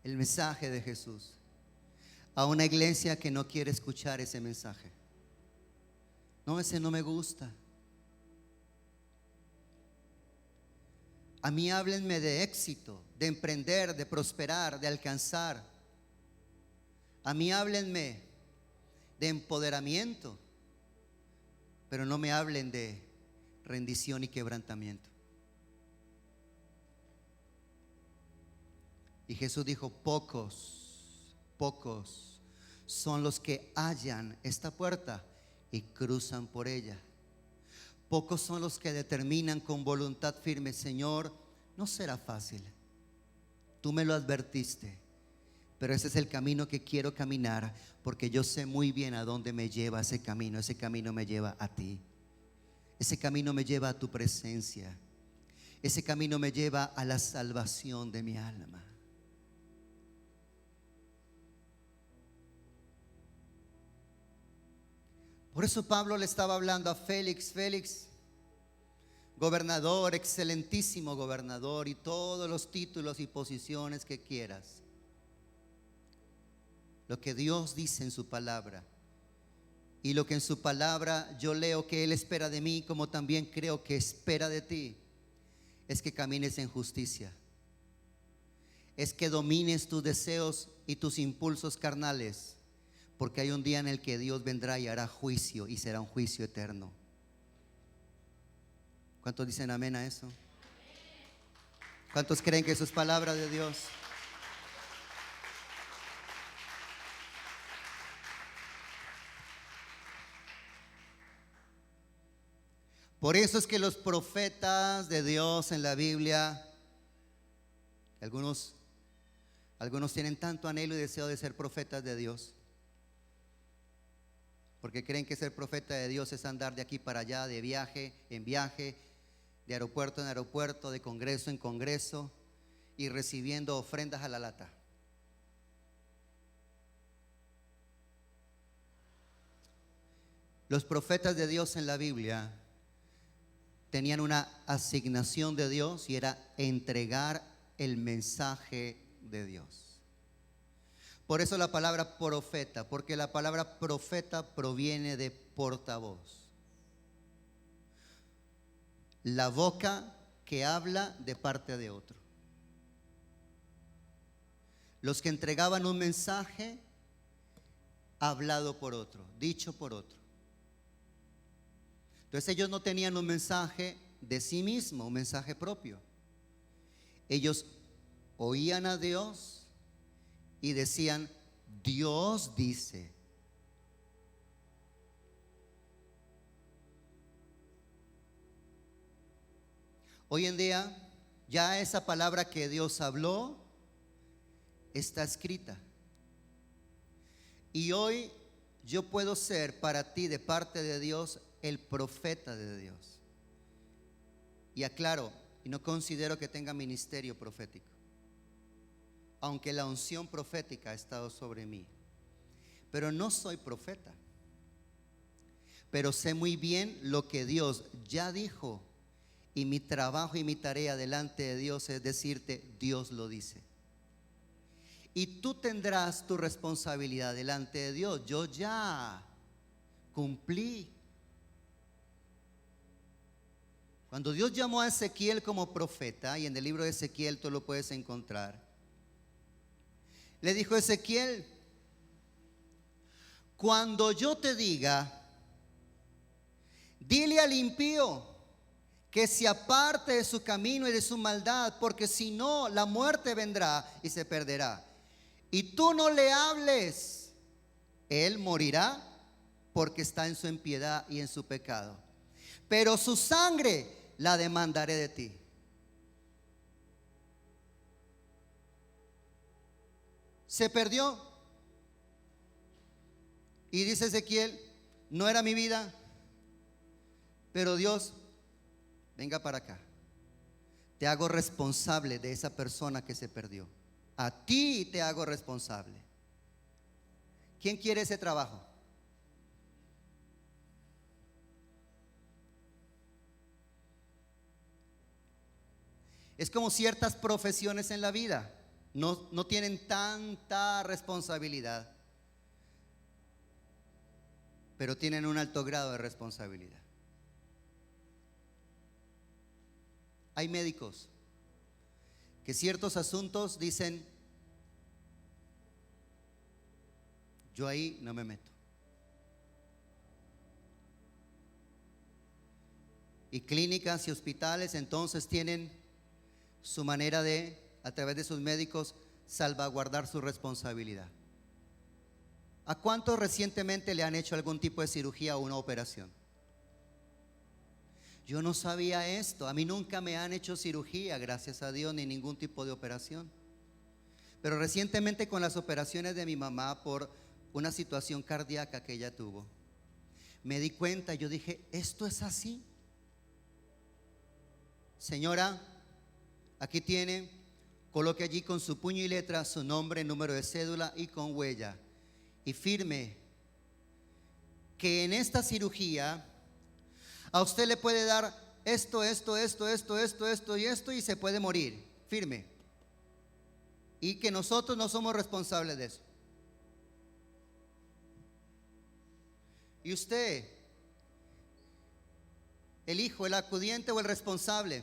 el mensaje de Jesús a una iglesia que no quiere escuchar ese mensaje. No, ese no me gusta. A mí háblenme de éxito, de emprender, de prosperar, de alcanzar. A mí háblenme de empoderamiento, pero no me hablen de rendición y quebrantamiento. Y Jesús dijo, pocos son los que hallan esta puerta y cruzan por ella. Pocos son los que determinan con voluntad firme, Señor, no será fácil. Tú me lo advertiste, pero ese es el camino que quiero caminar, porque yo sé muy bien a dónde me lleva ese camino. Ese camino me lleva a ti. Ese camino me lleva a tu presencia. Ese camino me lleva a la salvación de mi alma. Por eso Pablo le estaba hablando a Félix: Félix, gobernador, excelentísimo gobernador, y todos los títulos y posiciones que quieras. Lo que Dios dice en su palabra y lo que en su palabra yo leo que Él espera de mí, como también creo que espera de ti, es que camines en justicia, es que domines tus deseos y tus impulsos carnales, porque hay un día en el que Dios vendrá y hará juicio, y será un juicio eterno. ¿Cuántos dicen amén a eso? ¿Cuántos creen que eso es palabra de Dios? Por eso es que los profetas de Dios en la Biblia, algunos tienen tanto anhelo y deseo de ser profetas de Dios, porque creen que ser profeta de Dios es andar de aquí para allá, de viaje en viaje, de aeropuerto en aeropuerto, de congreso en congreso y recibiendo ofrendas a la lata. Los profetas de Dios en la Biblia tenían una asignación de Dios y era entregar el mensaje de Dios. Por eso la palabra profeta, porque la palabra profeta proviene de portavoz. La boca que habla de parte de otro. Los que entregaban un mensaje hablado por otro, dicho por otro. Entonces ellos no tenían un mensaje de sí mismo, un mensaje propio. Ellos oían a Dios y decían, Dios dice. Hoy en día ya esa palabra que Dios habló está escrita. Y hoy yo puedo ser para ti de parte de Dios el profeta de Dios. Y aclaro, y no considero que tenga ministerio profético, aunque la unción profética ha estado sobre mí. Pero no soy profeta. Pero sé muy bien lo que Dios ya dijo. Y mi trabajo y mi tarea delante de Dios es decirte, Dios lo dice. Y tú tendrás tu responsabilidad delante de Dios. Yo ya cumplí. Cuando Dios llamó a Ezequiel como profeta, y en el libro de Ezequiel tú lo puedes encontrar, le dijo Ezequiel, cuando yo te diga, dile al impío que se aparte de su camino y de su maldad, porque si no, la muerte vendrá y se perderá. Y tú no le hables, él morirá porque está en su impiedad y en su pecado. Pero su sangre la demandaré de ti. Se perdió. Y dice Ezequiel, no era mi vida, pero Dios, venga para acá. Te hago responsable de esa persona que se perdió. A ti te hago responsable. ¿Quién quiere ese trabajo? Es como ciertas profesiones en la vida. No tienen tanta responsabilidad, pero tienen un alto grado de responsabilidad. Hay médicos que ciertos asuntos dicen, yo ahí no me meto. Y clínicas y hospitales entonces tienen su manera de, a través de sus médicos, salvaguardar su responsabilidad. ¿A cuántos recientemente le han hecho algún tipo de cirugía o una operación? Yo no sabía esto. A mí nunca me han hecho cirugía, gracias a Dios, ni ningún tipo de operación. Pero recientemente con las operaciones de mi mamá por una situación cardíaca que ella tuvo, me di cuenta, yo dije, esto es así. Señora, aquí tiene, coloque allí con su puño y letra su nombre, número de cédula y con huella. Y firme que en esta cirugía a usted le puede dar esto y esto y se puede morir. Firme. Y que nosotros no somos responsables de eso. Y usted, el hijo, el acudiente o el responsable,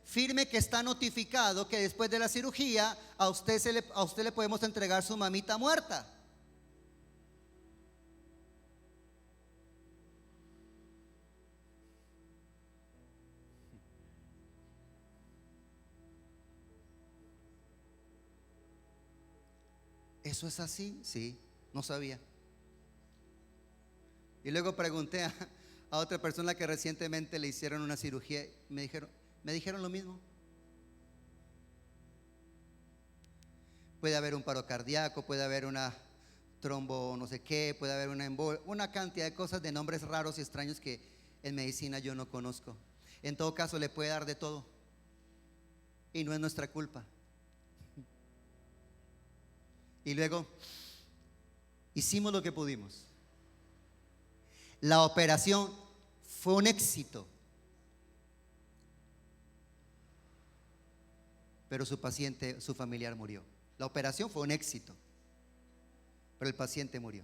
firme que está notificado que después de la cirugía a usted le podemos entregar su mamita muerta. ¿Eso es así? Sí, no sabía. Y luego pregunté a otra persona que recientemente le hicieron una cirugía. Me dijeron lo mismo. Puede haber un paro cardíaco, puede haber una trombo no sé qué, puede haber una cantidad de cosas, de nombres raros y extraños que en medicina yo no conozco. En todo caso le puede dar de todo y no es nuestra culpa. Y luego hicimos lo que pudimos. La operación fue un éxito, pero su familiar murió. La operación fue un éxito, pero el paciente murió.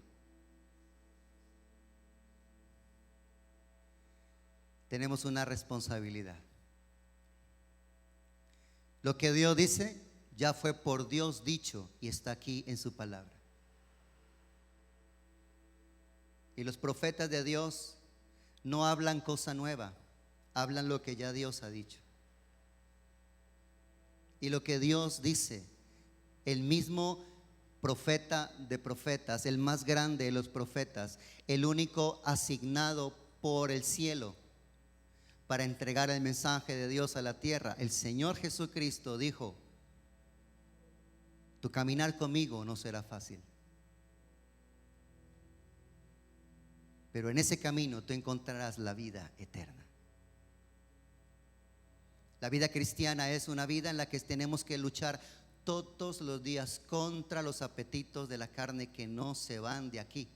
Tenemos una responsabilidad. Lo que Dios dice ya fue por Dios dicho y está aquí en su palabra. Y los profetas de Dios no hablan cosa nueva, hablan lo que ya Dios ha dicho. Y lo que Dios dice, el mismo profeta de profetas, el más grande de los profetas, el único asignado por el cielo para entregar el mensaje de Dios a la tierra, el Señor Jesucristo dijo: tu caminar conmigo no será fácil, pero en ese camino tú encontrarás la vida eterna. La vida cristiana es una vida en la que tenemos que luchar todos los días contra los apetitos de la carne que no se van de aquí.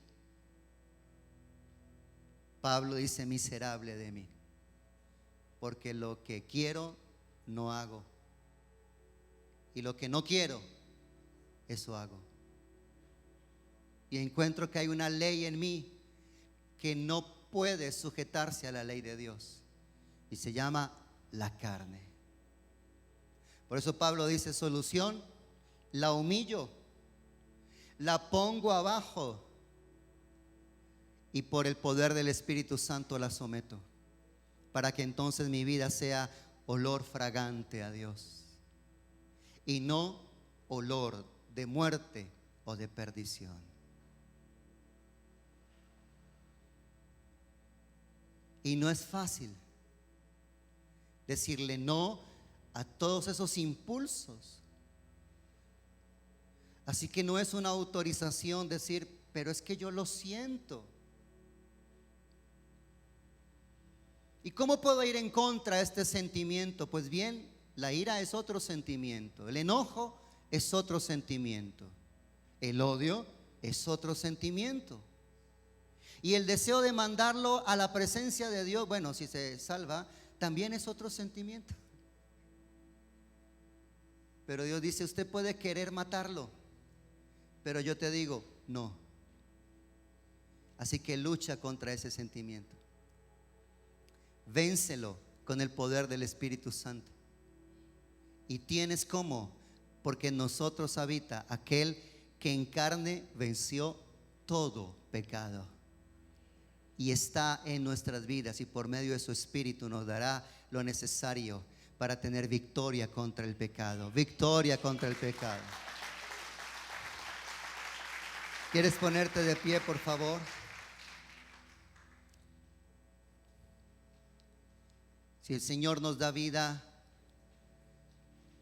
Pablo dice: miserable de mí, porque lo que quiero no hago, y lo que no quiero, eso hago. Y encuentro que hay una ley en mí que no puede sujetarse a la ley de Dios, y se llama la carne. Por eso Pablo dice: solución, la humillo, la pongo abajo, y por el poder del Espíritu Santo la someto, para que entonces mi vida sea olor fragante a Dios y no olor de muerte o de perdición. Y no es fácil decirle no a todos esos impulsos. Así que no es una autorización decir: pero es que yo lo siento. ¿Y cómo puedo ir en contra de este sentimiento? Pues bien, la ira es otro sentimiento, el enojo es otro sentimiento, el odio es otro sentimiento, y el deseo de mandarlo a la presencia de Dios, bueno, si se salva, también es otro sentimiento. Pero Dios dice: usted puede querer matarlo, pero yo te digo no. Así que lucha contra ese sentimiento, vénselo con el poder del Espíritu Santo. Y tienes cómo, porque en nosotros habita aquel que en carne venció todo pecado y está en nuestras vidas, y por medio de su Espíritu nos dará lo necesario para tener victoria contra el pecado. Victoria contra el pecado. ¿Quieres ponerte de pie, por favor? Si el Señor nos da vida,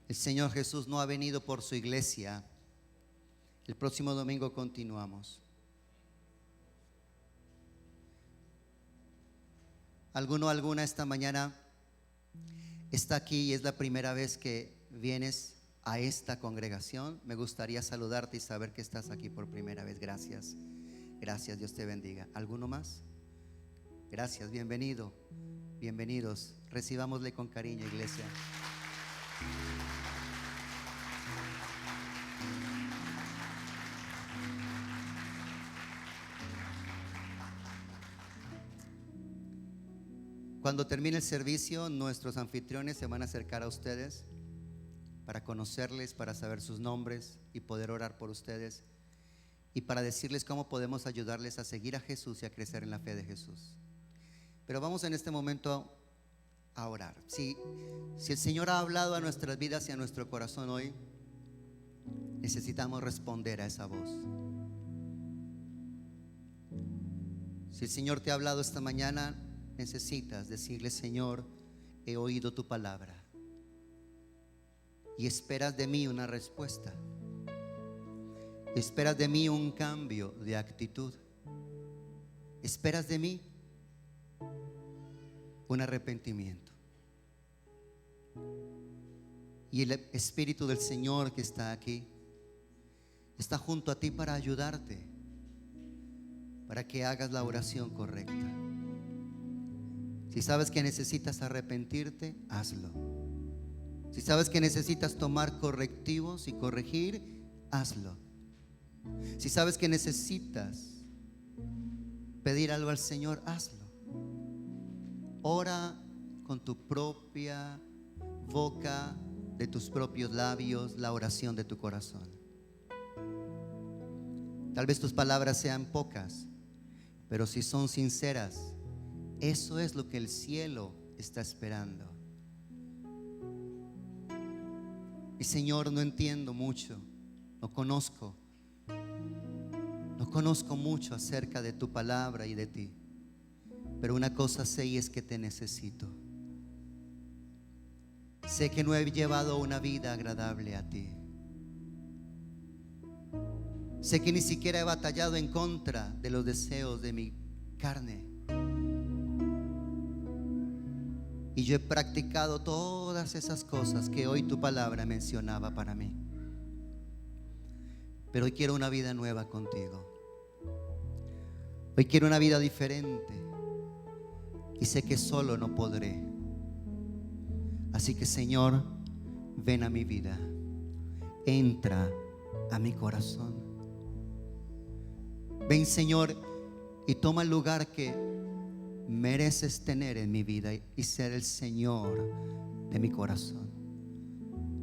el Señor Jesús no ha venido por su iglesia. El próximo domingo continuamos. ¿Alguno, alguna esta mañana está aquí y es la primera vez que vienes a esta congregación? Me gustaría saludarte y saber que estás aquí por primera vez. Gracias, gracias, Dios te bendiga. ¿Alguno más? Gracias, bienvenido, bienvenidos. Recibámosle con cariño, iglesia. Cuando termine el servicio, nuestros anfitriones se van a acercar a ustedes para conocerles, para saber sus nombres y poder orar por ustedes, y para decirles cómo podemos ayudarles a seguir a Jesús y a crecer en la fe de Jesús. Pero vamos en este momento a orar. Si el Señor ha hablado a nuestras vidas y a nuestro corazón hoy, necesitamos responder a esa voz. Si el Señor te ha hablado esta mañana, necesitas decirle: Señor, he oído tu palabra y esperas de mí una respuesta. Esperas de mí un cambio de actitud. Esperas de mí un arrepentimiento. Y el Espíritu del Señor que está aquí está junto a ti para ayudarte, para que hagas la oración correcta. Si sabes que necesitas arrepentirte, hazlo. Si sabes que necesitas tomar correctivos y corregir, hazlo. Si sabes que necesitas pedir algo al Señor, hazlo. Ora con tu propia boca, de tus propios labios, la oración de tu corazón. Tal vez tus palabras sean pocas, pero si son sinceras, eso es lo que el cielo está esperando. Y Señor, no entiendo mucho, no conozco mucho acerca de tu palabra y de ti, pero una cosa sé y es que te necesito. Sé que no he llevado una vida agradable a ti. Sé que ni siquiera he batallado en contra de los deseos de mi carne. Y yo he practicado todas esas cosas que hoy tu palabra mencionaba para mí. Pero hoy quiero una vida nueva contigo. Hoy quiero una vida diferente. Y sé que solo no podré. Así que, Señor, ven a mi vida. Entra a mi corazón. Ven, Señor, y toma el lugar que mereces tener en mi vida y ser el Señor de mi corazón.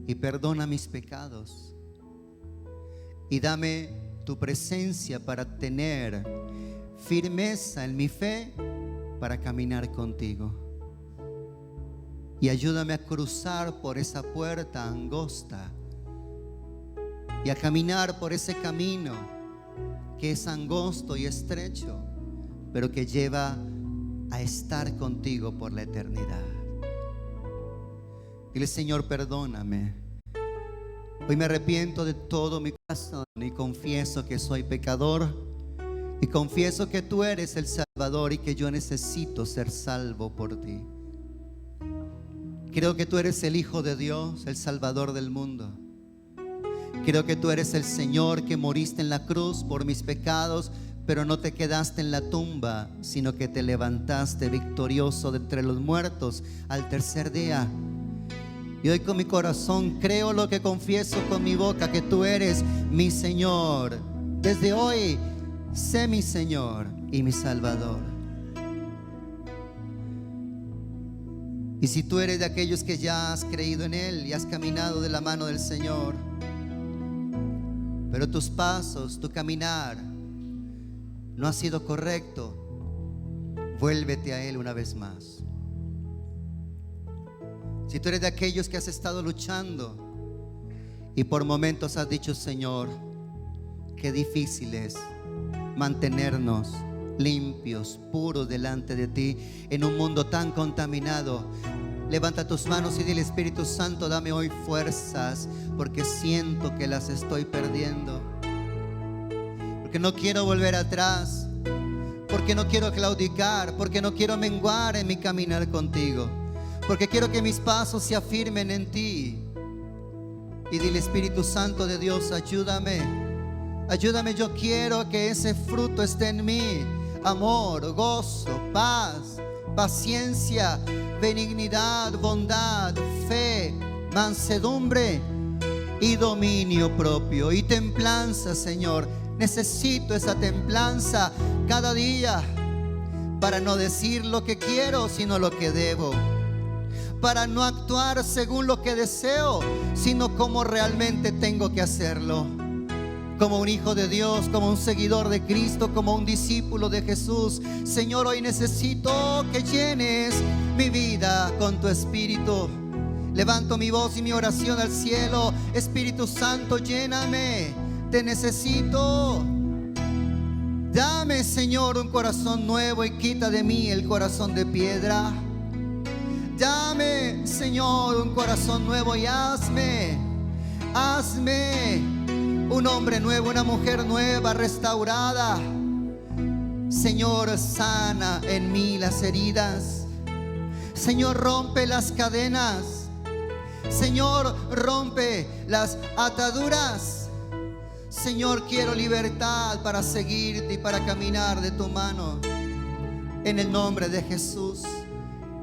Y perdona mis pecados. Y dame tu presencia para tener firmeza en mi fe para caminar contigo. Y ayúdame a cruzar por esa puerta angosta y a caminar por ese camino que es angosto y estrecho, pero que lleva a estar contigo por la eternidad. Dile: Señor, perdóname. Hoy me arrepiento de todo mi corazón y confieso que soy pecador y confieso que tú eres el Salvador y que yo necesito ser salvo por ti. Creo que tú eres el Hijo de Dios, el Salvador del mundo. Creo que tú eres el Señor que moriste en la cruz por mis pecados, pero no te quedaste en la tumba, sino que te levantaste victorioso de entre los muertos al tercer día. Y hoy con mi corazón creo lo que confieso con mi boca, que tú eres mi Señor. Desde hoy, sé mi Señor y mi Salvador. Y si tú eres de aquellos que ya has creído en Él y has caminado de la mano del Señor, pero tus pasos, tu caminar no ha sido correcto, vuélvete a Él una vez más. Si tú eres de aquellos que has estado luchando y por momentos has dicho: Señor, qué difícil es mantenernos limpios, puros delante de ti en un mundo tan contaminado, levanta tus manos y dile: Espíritu Santo, dame hoy fuerzas, porque siento que las estoy perdiendo, porque no quiero volver atrás, porque no quiero claudicar, porque no quiero menguar en mi caminar contigo, porque quiero que mis pasos se afirmen en ti. Y dile: Espíritu Santo de Dios, ayúdame, ayúdame. Yo quiero que ese fruto esté en mí: amor, gozo, paz, paciencia, benignidad, bondad, fe, mansedumbre y dominio propio y templanza. Señor, necesito esa templanza cada día para no decir lo que quiero, sino lo que debo, para no actuar según lo que deseo, sino como realmente tengo que hacerlo. Como un hijo de Dios, como un seguidor de Cristo, como un discípulo de Jesús. Señor, hoy necesito que llenes mi vida con tu Espíritu. Levanto mi voz y mi oración al cielo: Espíritu Santo, lléname, te necesito. Dame, Señor, un corazón nuevo y quita de mí el corazón de piedra. Dame, Señor, un corazón nuevo y hazme un hombre nuevo, una mujer nueva, restaurada. Señor, sana en mí las heridas. Señor, rompe las cadenas. Señor, rompe las ataduras. Señor, quiero libertad para seguirte y para caminar de tu mano. En el nombre de Jesús,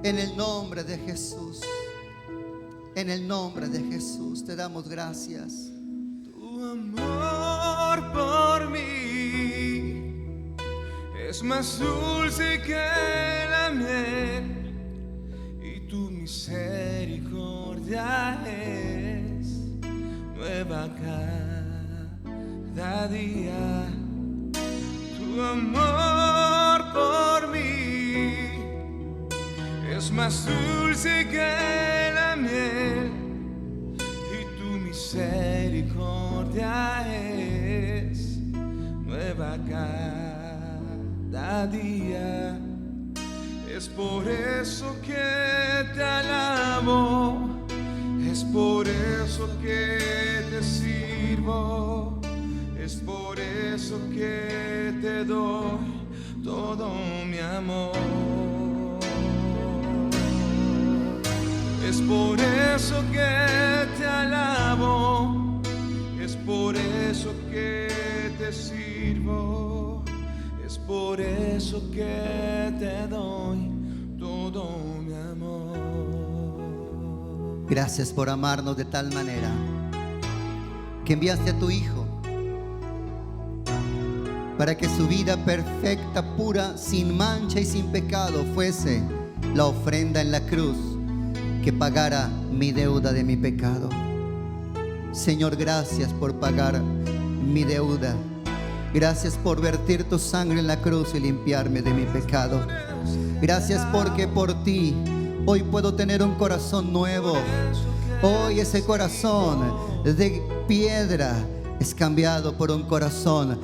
en el nombre de Jesús, en el nombre de Jesús, te damos gracias. Tu amor por mí es más dulce que la miel, y tu misericordia es nueva cada día. Tu amor por mí es más dulce que la miel, y tu misericordia es nueva cada día. Es por eso que te alabo, es por eso que te sirvo, es por eso que te doy todo mi amor. Es por eso que te alabo, es por eso que te sirvo, es por eso que te doy todo mi amor. Gracias por amarnos de tal manera que enviaste a tu Hijo para que su vida perfecta, pura, sin mancha y sin pecado fuese la ofrenda en la cruz que pagara mi deuda de mi pecado. Señor, gracias por pagar mi deuda. Gracias por vertir tu sangre en la cruz y limpiarme de mi pecado. Gracias porque por ti hoy puedo tener un corazón nuevo. Hoy ese corazón de piedra es cambiado por un corazón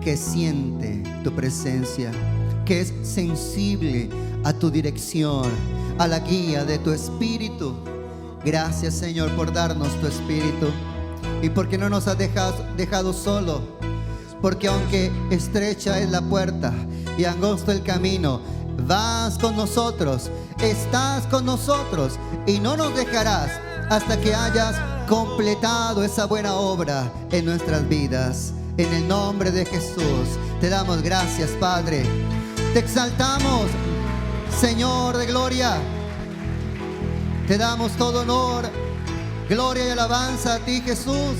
que siente tu presencia, que es sensible a tu dirección, a la guía de tu Espíritu. Gracias, Señor, por darnos tu Espíritu y porque no nos has dejado solo, porque aunque estrecha es la puerta y angosto el camino, vas con nosotros, estás con nosotros y no nos dejarás hasta que hayas completado esa buena obra en nuestras vidas. En el nombre de Jesús te damos gracias, Padre. Te exaltamos, Señor de gloria. Te damos todo honor, gloria y alabanza a ti, Jesús,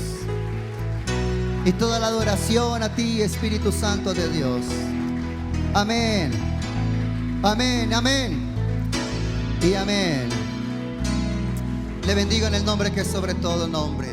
y toda la adoración a ti, Espíritu Santo de Dios. Amén, amén, amén y amén. Le bendigo en el nombre que es sobre todo nombre.